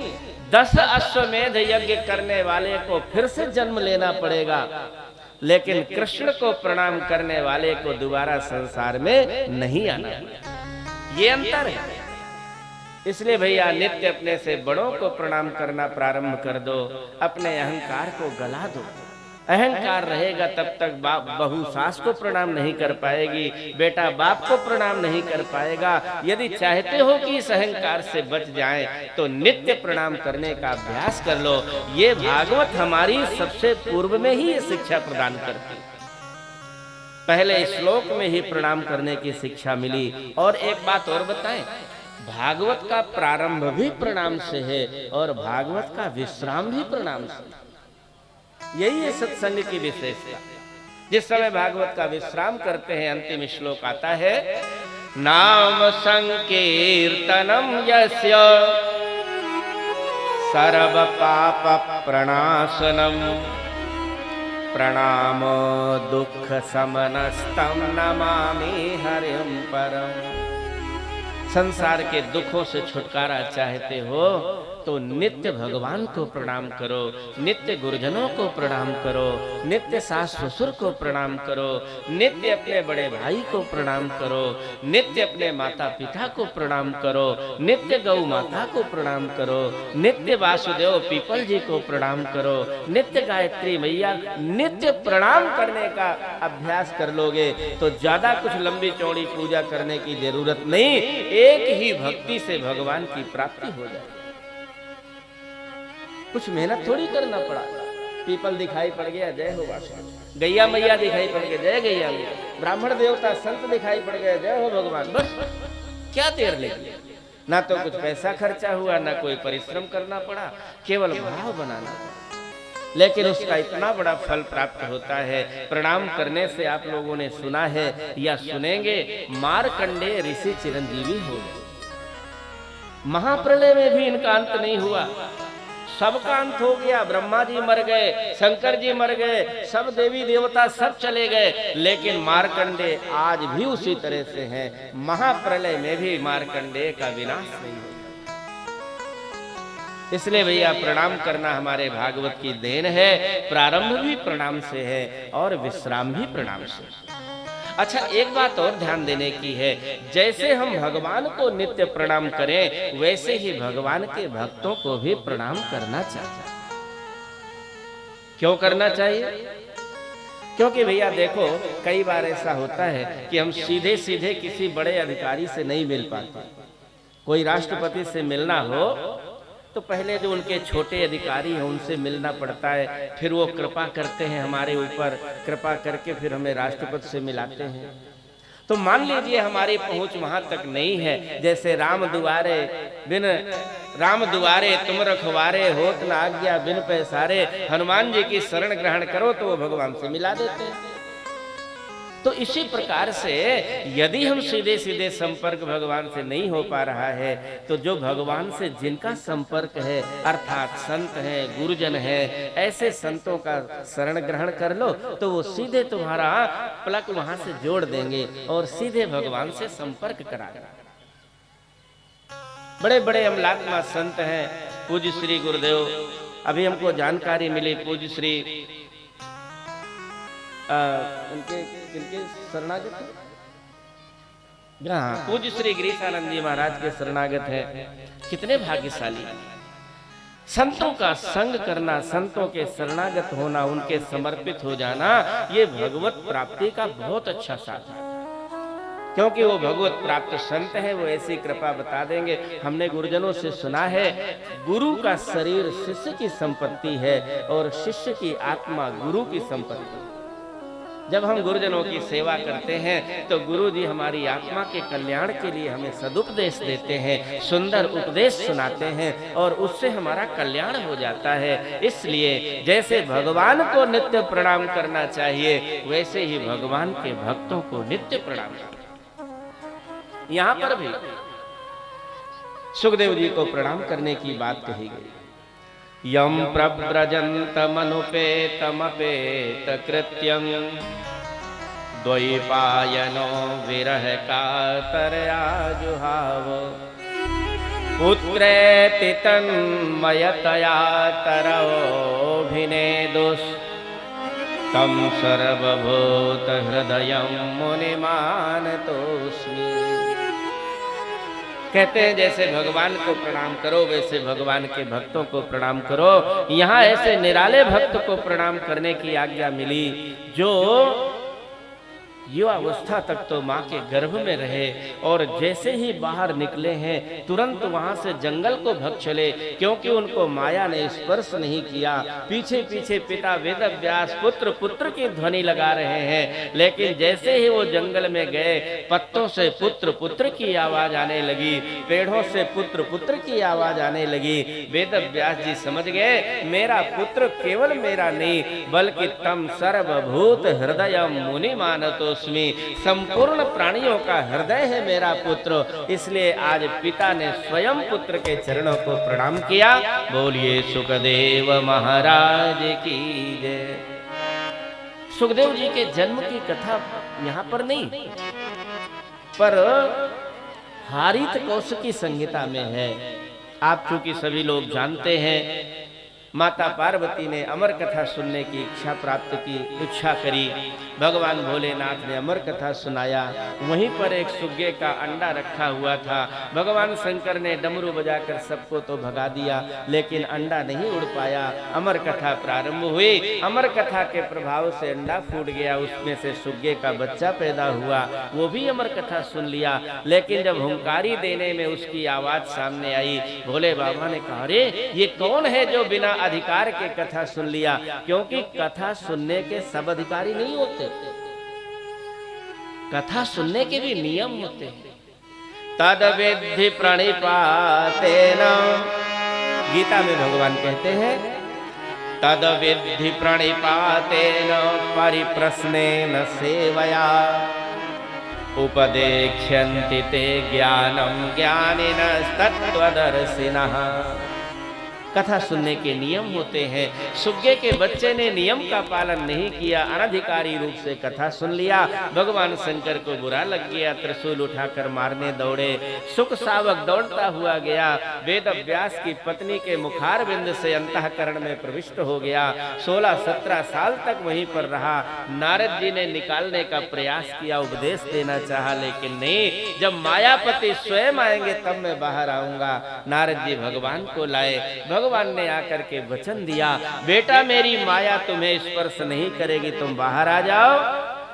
10 अश्वमेध यज्ञ करने वाले को फिर से जन्म लेना पड़ेगा, लेकिन कृष्ण को प्रणाम करने वाले को दोबारा संसार में नहीं आना। ये अंतर है। इसलिए भैया नित्य अपने से बड़ों को प्रणाम करना प्रारंभ कर दो, अपने अहंकार को गला दो। अहंकार रहेगा तब तक बहू सास को प्रणाम नहीं कर पाएगी, बेटा बाप को प्रणाम नहीं कर पाएगा। यदि चाहते हो कि इस अहंकार से बच जाए तो नित्य प्रणाम करने का अभ्यास कर लो। ये भागवत हमारी सबसे पूर्व में ही ये शिक्षा प्रदान करती। पहले श्लोक में ही प्रणाम करने की शिक्षा मिली। और एक बात और बताएं, भागवत का प्रारंभ भी प्रणाम से है और भागवत का विश्राम भी प्रणाम से। यही है सत्संग की विशेषता। जिस समय भागवत का विश्राम करते हैं, अंतिम श्लोक आता है, नाम संकीर्तनम यस्य सर्व पाप प्रणाशनम प्रणाम दुख समनस्तम नमामि हरिं परम। संसार के दुखों से छुटकारा चाहते हो तो नित्य भगवान को प्रणाम करो, नित्य गुरुजनों को प्रणाम करो, नित्य सास ससुर को प्रणाम करो, नित्य अपने बड़े भाई को प्रणाम करो, नित्य अपने माता पिता को प्रणाम करो, नित्य गौ माता को प्रणाम करो, नित्य वासुदेव पीपल जी को प्रणाम करो, नित्य गायत्री मैया। नित्य प्रणाम करने का अभ्यास कर लोगे तो ज्यादा कुछ लंबी चौड़ी पूजा करने की जरूरत नहीं, एक ही भक्ति से भगवान की प्राप्ति हो जाए। कुछ मेहनत थोड़ी करना पड़ा। पीपल दिखाई पड़ गया, जय हो वासुदेव, गैया मैया दिखाई पड़ गई, जय गैया मैया, ब्राह्मण देवता संत दिखाई पड़ गए, जय हो भगवान। बस क्या देर लगी, ना तो कुछ पैसा खर्चा हुआ, ना कोई परिश्रम करना पड़ा, केवल भाव बनाना पड़ा। लेकिन उसका इतना बड़ा फल प्राप्त होता है। प्रणाम करने से आप लोगों ने सुना है या सुनेंगे, मारकंडे ऋषि चिरंजीवी हो गए। महाप्रलय में भी इनका अंत नहीं हुआ, सबका अंत हो गया। ब्रह्मा जी मर गए, शंकर जी मर गए, सब देवी देवता सब चले गए, लेकिन मारकंडे आज भी उसी तरह से हैं। महाप्रलय में भी मारकंडे का विनाश नहीं हुआ। इसलिए भैया प्रणाम करना हमारे भागवत की देन है। प्रारंभ भी प्रणाम से है और विश्राम भी प्रणाम से। अच्छा, एक बात और ध्यान देने की है, जैसे हम भगवान को नित्य प्रणाम करें, वैसे ही भगवान के भक्तों को भी प्रणाम करना चाहिए। क्यों करना चाहिए? क्योंकि भैया देखो, कई बार ऐसा होता है कि हम सीधे सीधे किसी बड़े अधिकारी से नहीं मिल पाते। कोई राष्ट्रपति से मिलना हो तो पहले जो उनके छोटे अधिकारी हैं उनसे मिलना पड़ता है, फिर वो कृपा करते हैं हमारे ऊपर, कृपा करके फिर हमें राष्ट्रपति से मिलाते हैं। तो मान लीजिए हमारी पहुंच वहां तक नहीं है, जैसे राम दुआरे तुम रखवारे, होत न आज्ञा बिन पैसारे, हनुमान जी की शरण ग्रहण करो तो वो भगवान से मिला देते हैं। तो इसी प्रकार से यदि हम सीधे सीधे संपर्क भगवान से नहीं हो पा रहा है, तो जो भगवान से जिनका संपर्क है, अर्थात संत है, गुरुजन है, ऐसे संतों का शरण ग्रहण कर लो तो वो सीधे तुम्हारा पलक वहां से जोड़ देंगे और सीधे भगवान से संपर्क करा। बड़े बड़े अमलात्मा संत हैं, पूज्य श्री गुरुदेव, अभी हमको जानकारी मिली, पूज्य श्री इनके शरणागत, हाँ, पूज्य श्री गिरीशानंद जी महाराज के शरणागत है। कितने भाग्यशाली। संतों का संग करना, संतों के शरणागत होना, उनके समर्पित हो जाना, ये भगवत प्राप्ति का बहुत अच्छा साधन है। क्योंकि वो भगवत प्राप्त संत है, वो ऐसी कृपा बता देंगे। हमने गुरुजनों से सुना है, गुरु का शरीर शिष्य की संपत्ति है और शिष्य की आत्मा गुरु की संपत्ति। जब हम गुरुजनों की सेवा करते हैं तो गुरु जी हमारी आत्मा के कल्याण के लिए हमें सदुपदेश देते हैं, सुंदर उपदेश सुनाते हैं और उससे हमारा कल्याण हो जाता है। इसलिए जैसे भगवान को नित्य प्रणाम करना चाहिए, वैसे ही भगवान के भक्तों को नित्य प्रणाम करना। यहाँ पर भी सुखदेव जी को प्रणाम करने की बात कही गई। यम प्रव्रजन्तमनुपेतमपेत कृत्यं द्वैपायनो विरह कातरया जुहाव पुत्रेति तन्मयतया तरवोऽभिनेदुस् तं सर्वभूत हृदयं मुनिमानतोऽस्मि। कहते हैं जैसे भगवान को प्रणाम करो वैसे भगवान के भक्तों को प्रणाम करो। यहाँ ऐसे निराले भक्त को प्रणाम करने की आज्ञा मिली जो युवावस्था तक तो माँ के गर्भ में रहे और जैसे ही बाहर निकले हैं तुरंत वहां से जंगल को भग चले, क्योंकि उनको माया ने स्पर्श नहीं किया। पीछे पीछे पिता वेदव्यास पुत्र पुत्र की ध्वनि लगा रहे हैं, लेकिन जैसे ही वो जंगल में गए, पत्तों से पुत्र पुत्र की आवाज आने लगी, पेड़ों से पुत्र पुत्र की आवाज आने लगी। वेदव्यास जी समझ गए, मेरा पुत्र केवल मेरा नहीं बल्कि तम सर्वभूत हृदय मुनि मानतो, संपूर्ण प्राणियों का हृदय है मेरा पुत्र। इसलिए आज पिता ने स्वयं पुत्र के चरणों को प्रणाम किया। बोलिए सुखदेव महाराज की जय। सुखदेव जी के जन्म की कथा यहाँ पर नहीं, पर हारित कौशिकी संहिता में है। आप चूंकि सभी लोग जानते हैं, माता पार्वती ने अमर कथा सुनने की इच्छा करी। भगवान भोलेनाथ ने अमर कथा सुनाया। वहीं पर एक सुग्गे का अंडा रखा हुआ था। भगवान शंकर ने डमरू बजाकर सबको तो भगा दिया, लेकिन अंडा नहीं उड़ पाया। अमर कथा प्रारंभ हुई। अमर कथा के प्रभाव से अंडा फूट गया, उसमें से सुग्गे का बच्चा पैदा हुआ। वो भी अमर कथा सुन लिया, लेकिन जब हुंकारी देने में उसकी आवाज सामने आई, भोले बाबा ने कहा, अरे ये कौन है जो बिना अधिकार के कथा सुन लिया, क्योंकि कथा सुनने के सब अधिकारी नहीं होते, कथा सुनने के भी नियम होते हैं। तद विधि प्रणिपातेन, गीता में भगवान कहते हैं तद विधि प्रणिपातेन परिप्रश्नेन सेवया उपदेक्ष्यन्ति ते ज्ञानम ज्ञानिनस्तत्त्वदर्शिनः। कथा सुनने के नियम होते हैं। सुग्गे के बच्चे ने नियम का पालन नहीं किया, अनधिकारी रूप से कथा सुन लिया, भगवान शंकर को बुरा लग गया, त्रिशूल उठाकर मारने दौड़े। सुख सावक दौड़ता हुआ गया, वेद व्यास की पत्नी के मुखार बिंद से अंतःकरण में प्रविष्ट हो गया। 16-17 साल तक वहीं पर रहा। नारद जी ने निकालने का प्रयास किया, उपदेश देना चाहा, लेकिन नहीं, जब मायापति स्वयं आएंगे तब मैं बाहर आऊंगा। नारद जी भगवान को लाए। भगवान ने आकर के वचन दिया, बेटा मेरी माया तुम्हें स्पर्श नहीं करेगी, तुम बाहर आ जाओ।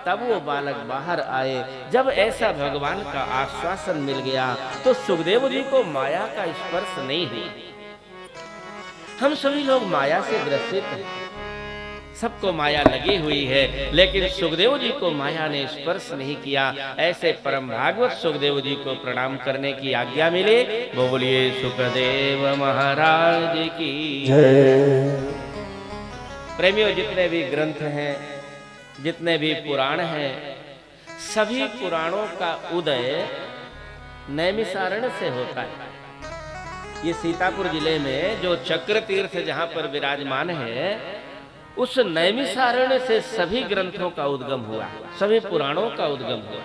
तब वो बालक बाहर आए। जब ऐसा भगवान का आश्वासन मिल गया तो सुखदेव जी को माया का स्पर्श नहीं हुआ। हम सभी लोग माया से ग्रसित हैं, सबको माया लगी हुई है, लेकिन सुखदेव जी को माया ने स्पर्श नहीं किया। ऐसे परम भागवत सुखदेव जी को प्रणाम करने की आज्ञा मिले। बोलिए सुखदेव महाराज की जय। प्रेमियों, जितने भी ग्रंथ हैं, जितने भी पुराण हैं, सभी पुराणों का उदय नैमिषारण्य से होता है। ये सीतापुर जिले में जो चक्र तीर्थ जहां पर विराजमान है, उस नैमिषारण्य से सभी ग्रंथों का उद्गम हुआ, सभी पुराणों का उद्गम हुआ।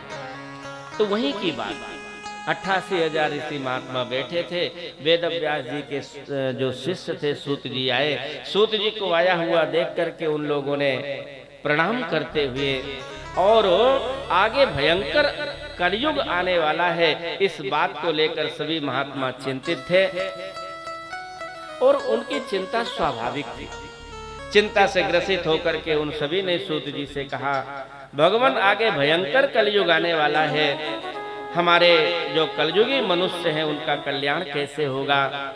तो वहीं की बात 88,000 ऋषि महात्मा बैठे थे। वेद व्यास जी के जो शिष्य थे सूत जी आए। सूत जी को आया हुआ देख करके उन लोगों ने प्रणाम करते हुए, और आगे भयंकर कलयुग आने वाला है, इस बात को लेकर सभी महात्मा चिंतित थे और उनकी चिंता स्वाभाविक थी। चिंता से ग्रसित होकर के उन सभी ने सूत जी से कहा, भगवान आगे भयंकर कलयुग आने वाला है, हमारे जो कलयुगी मनुष्य हैं उनका कल्याण कैसे होगा,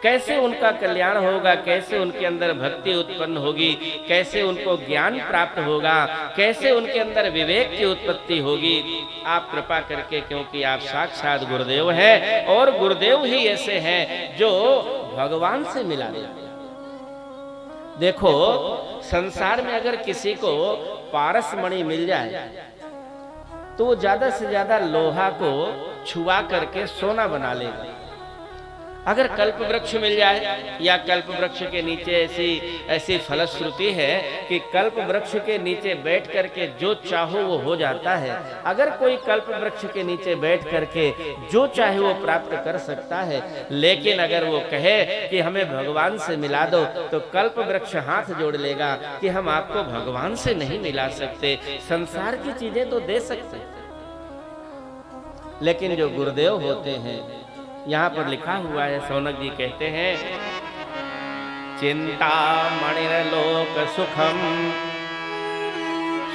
कैसे उनका कल्याण होगा, कैसे उनके अंदर भक्ति उत्पन्न होगी, कैसे उनको ज्ञान प्राप्त होगा, कैसे उनके अंदर विवेक की उत्पत्ति होगी। आप कृपा करके, क्योंकि आप साक्षात गुरुदेव हैं और गुरुदेव ही ऐसे हैं जो भगवान से मिला देते हैं। देखो, संसार में अगर किसी को पारस मणि मिल जाए तो वो ज्यादा से ज्यादा लोहा को छुआ करके सोना बना लेगा। अगर कल्प वृक्ष मिल जाए, या कल्प वृक्ष के नीचे ऐसी फलश्रुति है कि कल्प वृक्ष के नीचे बैठ करके जो चाहो वो हो जाता है। अगर कोई कल्प वृक्ष के नीचे बैठ करके जो चाहे वो प्राप्त कर सकता है, लेकिन अगर वो कहे कि हमें भगवान से मिला दो, तो कल्प वृक्ष हाथ जोड़ लेगा कि हम आपको भगवान से नहीं मिला सकते। संसार की चीजें तो दे सकते, लेकिन जो गुरुदेव होते हैं, यहाँ पर लिखा हुआ है, सौनक जी कहते हैं, चिंता मणिर्लोक सुखम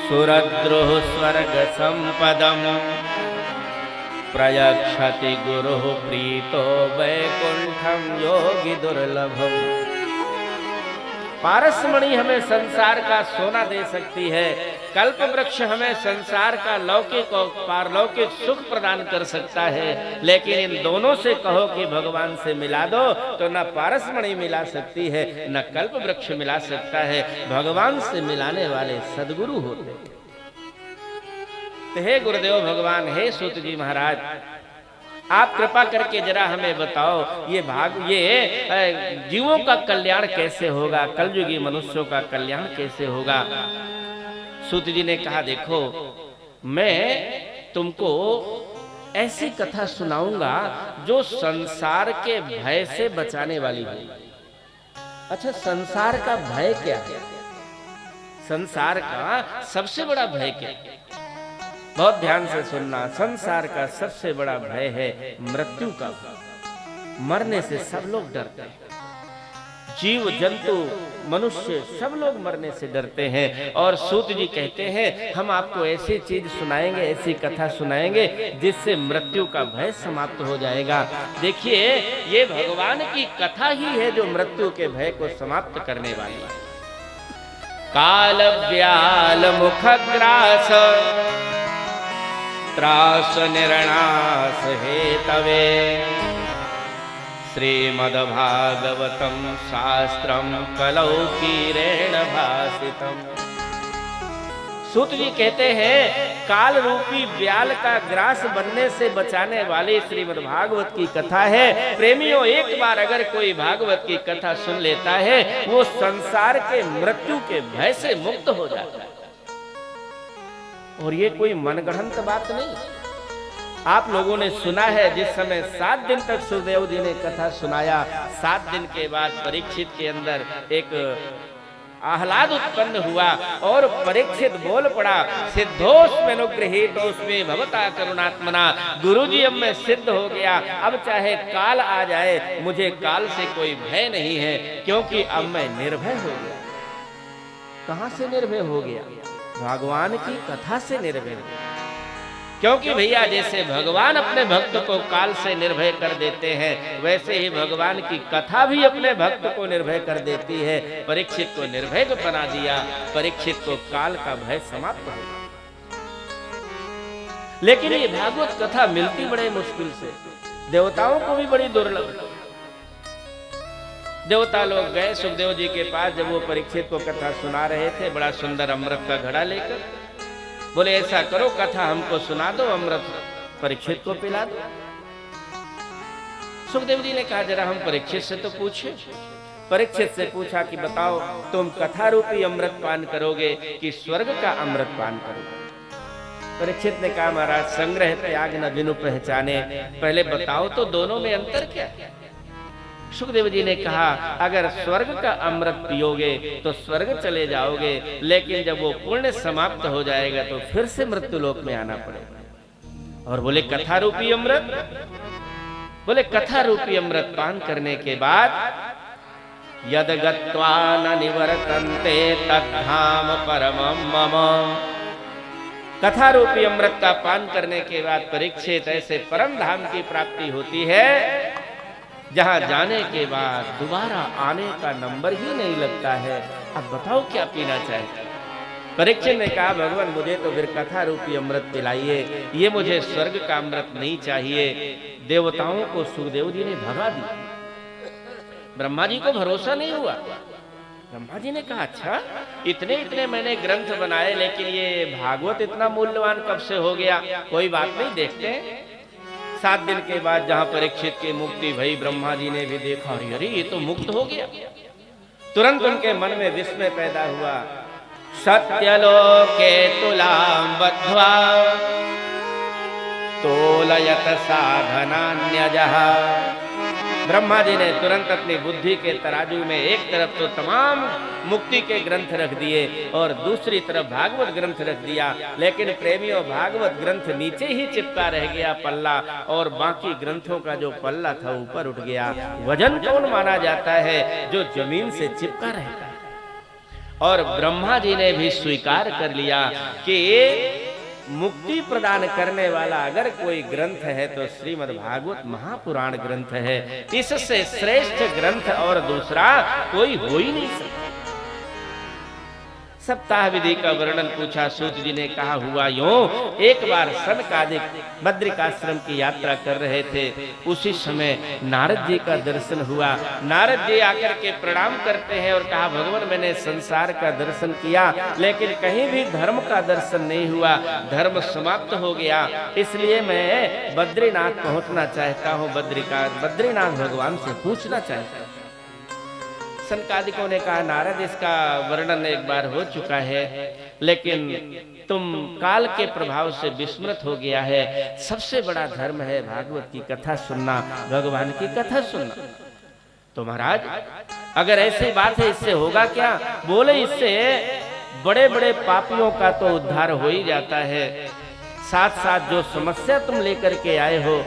सुरद्रुः स्वर्ग संपदम प्रयक्षति गुरु प्रीतो वैकुंठम योगी दुर्लभम। पारसमणि हमें संसार का सोना दे सकती है, कल्प वृक्ष हमें संसार का लौकिक और पारलौकिक सुख प्रदान कर सकता है, लेकिन इन दोनों से कहो कि भगवान से मिला दो तो न पारसमणि मिला सकती है, न कल्प वृक्ष मिला सकता है। भगवान से मिलाने वाले सदगुरु होते हैं। तो हे गुरुदेव भगवान, हे सूत जी महाराज, आप कृपा करके जरा हमें बताओ, ये जीवों का कल्याण कैसे होगा, कलयुगी मनुष्यों का कल्याण कैसे होगा। सूत जी ने कहा, देखो, मैं तुमको ऐसी कथा सुनाऊंगा जो संसार के भय से बचाने वाली हो। अच्छा, संसार का भय क्या है? संसार का सबसे बड़ा भय क्या है? बहुत ध्यान से सुनना। संसार का सबसे बड़ा भय है मृत्यु का भय। मरने से सब लोग डरते हैं। जीव जंतु मनुष्य सब लोग मरने से डरते हैं। और सूत जी कहते हैं हम आपको ऐसी चीज सुनाएंगे, ऐसी कथा सुनाएंगे जिससे मृत्यु का भय समाप्त हो जाएगा। देखिए ये भगवान की कथा ही है जो मृत्यु के भय को समाप्त करने वाली है। काल व्याल मुख ग्रास त्रास निर्णास हेतवे श्रीमद्भागवतं शास्त्रं कलौ कीरेण भासितम्। सूत जी कहते हैं काल रूपी व्याल का ग्रास बनने से बचाने वाली श्रीमद्भागवत की कथा है। प्रेमियों एक बार अगर कोई भागवत की कथा सुन लेता है वो संसार के मृत्यु के भय से मुक्त हो जाता है। और ये कोई मनगढ़ंत बात नहीं। आप लोगों ने सुना है जिस समय 7 दिन तक सुखदेव जी ने कथा सुनाया, 7 दिन के बाद परीक्षित के अंदर एक आह्लाद उत्पन्न हुआ और परीक्षित बोल पड़ा सिद्धोस्मि अनुगृहीतोस्मि भवता करुणात्मना। गुरुजी अब मैं सिद्ध हो गया, अब चाहे काल आ जाए मुझे काल से कोई भय नहीं है, क्योंकि अब मैं निर्भय हो गया। कहां से निर्भय हो गया? भगवान की कथा से निर्भय हो गया। क्योंकि भैया जैसे भगवान अपने भक्त को काल से निर्भय कर देते हैं, वैसे ही भगवान की कथा भी अपने भक्त को निर्भय कर देती है। परीक्षित को निर्भय बना दिया, परीक्षित को काल का भय समाप्त हो गया। लेकिन ये भागवत कथा मिलती बड़े मुश्किल से, देवताओं को भी बड़ी दुर्लभ। देवता लोग गए सुखदेव जी के पास, जब वो परीक्षित को कथा सुना रहे थे बड़ा सुंदर अमृत का घड़ा लेकर, बोले ऐसा करो कथा हमको सुना दो, अमृत परीक्षित को पिला दो। सुखदेव जी ने कहा जरा हम परीक्षित से तो पूछे। परीक्षित से पूछा कि बताओ तुम कथा रूपी अमृत पान करोगे कि स्वर्ग का अमृत पान करोगे? परीक्षित ने कहा महाराज संग्रह त्याग न बिनु पहचाने, पहले बताओ तो दोनों में अंतर क्या है? सुखदेव जी ने कहा अगर स्वर्ग का अमृत पियोगे तो स्वर्ग चले जाओगे, लेकिन जब वो पुण्य समाप्त हो जाएगा तो फिर से मृत्यु लोक में आना पड़ेगा। और बोले कथा रूपी अमृत? बोले कथा रूपी अमृत पान करने के बाद यद गत्वा न निवर्तन्ते तद्धाम परमं मम। कथा रूपी अमृत का पान करने के बाद परीक्षित ऐसे परम धाम की प्राप्ति होती है जहां जाने के बाद दोबारा आने का नंबर ही नहीं लगता है। अब बताओ क्या पीना चाहिए? परीक्षित ने कहा भगवान मुझे तो फिर कथा रूपी अमृत पिलाइए, ये मुझे स्वर्ग का अमृत नहीं चाहिए। देवताओं को सुखदेव जी ने भगा दिया। ब्रह्मा जी को भरोसा नहीं हुआ। ब्रह्मा जी ने कहा अच्छा इतने इतने मैंने ग्रंथ बनाए, लेकिन ये भागवत इतना मूल्यवान कब से हो गया? कोई बात नहीं, देखते हैं। 7 दिन के बाद जहां परीक्षित की मुक्ति भई, ब्रह्मा जी ने भी देखा अरे ये तो मुक्त हो गया। तुरंत उनके मन में विस्मय पैदा हुआ। सत्यलोके तुलां बद्ध्वा तोलयत साधनान्यजः। ब्रह्मा जी ने तुरंत अपनी बुद्धि के तराजू में एक तरफ तो तमाम मुक्ति के ग्रंथ रख दिए और दूसरी तरफ भागवत ग्रंथ रख दिया। लेकिन प्रेमियों भागवत ग्रंथ नीचे ही चिपका रह गया पल्ला, और बाकी ग्रंथों का जो पल्ला था ऊपर उठ गया। वजन कौन माना जाता है? जो जमीन से चिपका रहता है। और ब्रह्मा जी ने भी स्वीकार कर लिया कि मुक्ति प्रदान करने वाला अगर कोई ग्रंथ है तो श्रीमद् भागवत महापुराण ग्रंथ है। इससे श्रेष्ठ ग्रंथ और दूसरा कोई हो ही नहीं सकता। सप्ताह विधि का वर्णन पूछा। सूत जी ने कहा हुआ यूं, एक बार सनकादिक बद्रिकाश्रम की यात्रा कर रहे थे, उसी समय नारद जी का दर्शन हुआ। नारद जी आकर के प्रणाम करते हैं और कहा भगवान मैंने संसार का दर्शन किया, लेकिन कहीं भी धर्म का दर्शन नहीं हुआ, धर्म समाप्त हो गया, इसलिए मैं बद्रीनाथ पहुंचना चाहता हूँ। बद्रीनाथ भगवान से पूछना चाहता हूँ। सनकादिकों ने कहा नारद इसका वर्णन एक बार हो चुका है, लेकिन तुम काल के प्रभाव से विस्मृत हो गया है। सबसे बड़ा धर्म है भागवत की कथा सुनना, भगवान की कथा सुनना। तो महाराज अगर ऐसी बात है इससे होगा क्या? बोले इससे बड़े बड़े पापियों का तो उद्धार हो ही जाता है, साथ साथ जो समस्या तुम लेकर के आए हो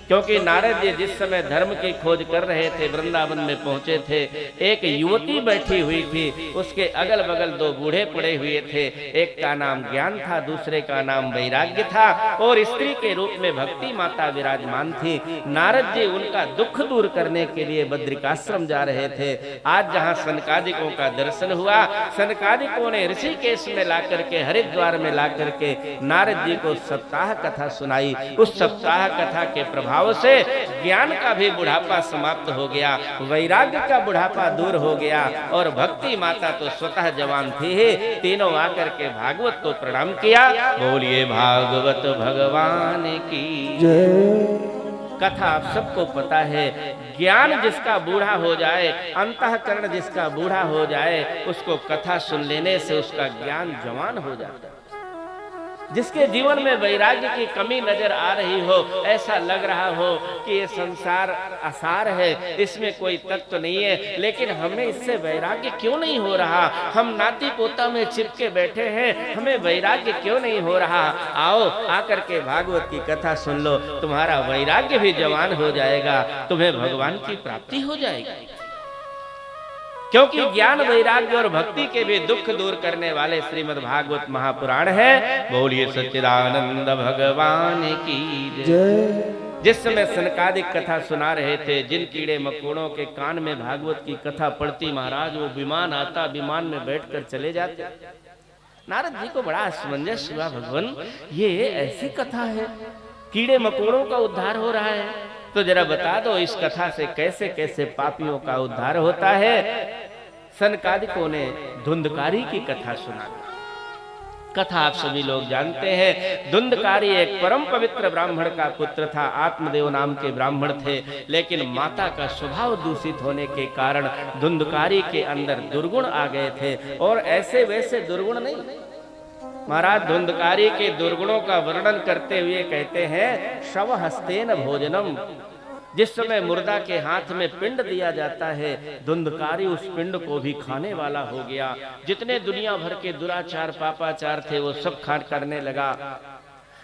क्योंकि नारद जी जिस समय धर्म की खोज कर रहे थे, वृंदावन में पहुंचे थे, एक युवती बैठी हुई थी, उसके अगल बगल दो बूढ़े पड़े हुए थे, एक का नाम ज्ञान था, दूसरे का नाम वैराग्य था, और स्त्री के रूप में भक्ति माता विराजमान थी। नारद जी उनका दुख दूर करने के लिए बद्रिकाश्रम जा रहे थे। आज जहां सनकादिकों का दर्शन हुआ, सनकादिकों ने ऋषिकेश में ला करके, हरिद्वार में ला करके नारद जी को सप्ताह कथा सुनाई। उस सप्ताह कथा के प्रभाव से ज्ञान का भी बुढ़ापा समाप्त हो गया, वैराग्य का बुढ़ापा दूर हो गया, और भक्ति माता तो स्वतः जवान थी ही। तीनों आकर के भागवत को प्रणाम किया। बोलिए भागवत भगवान की जय। कथा आप सबको पता है, ज्ञान जिसका बूढ़ा हो जाए, अंतःकरण जिसका बूढ़ा हो जाए, उसको कथा सुन लेने से उसका ज्ञान जवान हो जाता है। जिसके जीवन में वैराग्य की कमी नजर आ रही हो, ऐसा लग रहा हो कि ये संसार आसार है, इसमें कोई तत्व नहीं है, लेकिन हमें इससे वैराग्य क्यों नहीं हो रहा, हम नाती पोता में चिपके बैठे हैं, हमें वैराग्य क्यों नहीं हो रहा। आओ आकर के भागवत की कथा सुन लो, तुम्हारा वैराग्य भी जवान हो जाएगा, तुम्हें भगवान की प्राप्ति हो जाएगी। क्योंकि ज्ञान वैराग्य और भक्ति के भी दुख दूर करने वाले श्रीमद् भागवत महापुराण है। बोलिए सच्चिदानंद भगवान की जय। जिस समय सनकादिक कथा सुना रहे थे, जिन कीड़े मकोड़ों के कान में भागवत की कथा पड़ती महाराज, वो विमान आता, विमान में बैठकर चले जाते। नारद जी को बड़ा असमंजस हुआ, भगवान ये ऐसी कथा है, कीड़े मकोड़ों का उद्धार हो रहा है, तो जरा बता दो इस कथा से कैसे कैसे पापियों का उद्धार होता है। सनकादिकों ने धुंधकारी की कथा सुना। कथा आप सभी लोग जानते हैं। धुंधकारी एक परम पवित्र ब्राह्मण का पुत्र था, आत्मदेव नाम के ब्राह्मण थे, लेकिन माता का स्वभाव दूषित होने के कारण धुंधकारी के अंदर दुर्गुण आ गए थे, और ऐसे वैसे दुर्गुण नहीं। महाराज धुंधकारी के दुर्गुणों का वर्णन करते हुए कहते हैं, शव हस्तेन भोजनम। जिस समय मुर्दा के हाथ में पिंड दिया जाता है, धुंधकारी उस पिंड को भी खाने वाला हो गया। जितने दुनिया भर के दुराचार पापाचार थे वो सब खान करने लगा।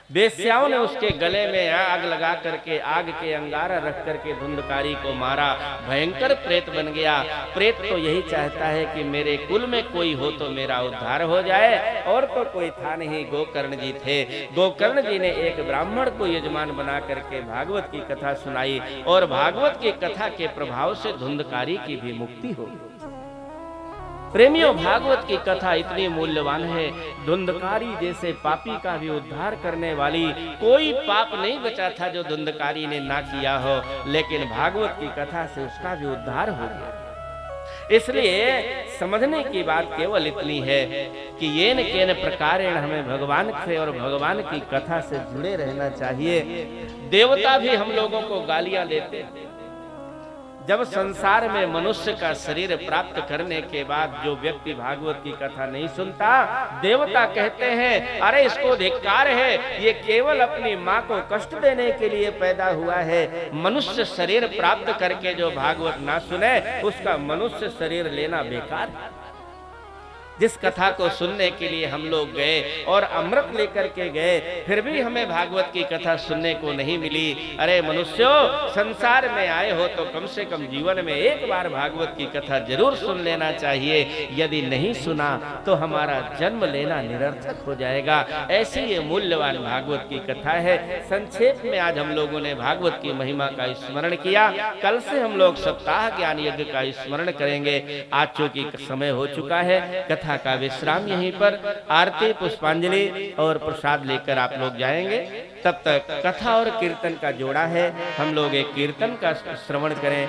वेश्याओं ने उसके गले में आग लगा करके, आग के अंगारा रख करके धुंधकारी को मारा। भयंकर प्रेत बन गया। प्रेत तो यही चाहता है कि मेरे कुल में कोई हो तो मेरा उद्धार हो जाए, और तो कोई था नहीं, गोकर्ण जी थे। गोकर्ण जी ने एक ब्राह्मण को यजमान बना करके भागवत की कथा सुनाई, और भागवत की कथा के प्रभाव से धुंधकारी की भी मुक्ति हो। प्रेमियों, भागवत की कथा इतनी मूल्यवान है, धुंधकारी जैसे पापी का भी उद्धार करने वाली। कोई पाप नहीं बचा था जो धुंधकारी ने ना किया हो, लेकिन भागवत की कथा से उसका भी उद्धार हो गया। इसलिए समझने की बात केवल इतनी है कि येन केन प्रकारेण हमें भगवान से और भगवान की कथा से जुड़े रहना चाहिए। देवता भी हम लोगों को गालियां देते हैं। जब संसार में मनुष्य का शरीर प्राप्त करने के बाद जो व्यक्ति भागवत की कथा नहीं सुनता, देवता कहते हैं अरे इसको धिक्कार है, ये केवल अपनी माँ को कष्ट देने के लिए पैदा हुआ है। मनुष्य शरीर प्राप्त करके जो भागवत ना सुने, उसका मनुष्य शरीर लेना बेकार है। जिस कथा को सुनने के लिए हम लोग गए और अमृत लेकर के गए, फिर भी हमें भागवत की कथा सुनने को नहीं मिली। अरे मनुष्यों, संसार में आए हो तो कम से कम जीवन में एक बार भागवत की कथा जरूर सुन लेना चाहिए। यदि नहीं सुना तो हमारा जन्म लेना निरर्थक हो जाएगा। ऐसी ये मूल्यवान भागवत की कथा है। संक्षेप में आज हम लोगों ने भागवत की महिमा का स्मरण किया। कल से हम लोग सप्ताह ज्ञान यज्ञ का स्मरण करेंगे। आज चूंकि समय हो चुका है, कथा का विश्राम यहीं पर, आरती पुष्पांजलि और प्रसाद लेकर आप लोग जाएंगे। तब तक कथा और कीर्तन का जोड़ा है, हम लोग एक कीर्तन का श्रवण करें।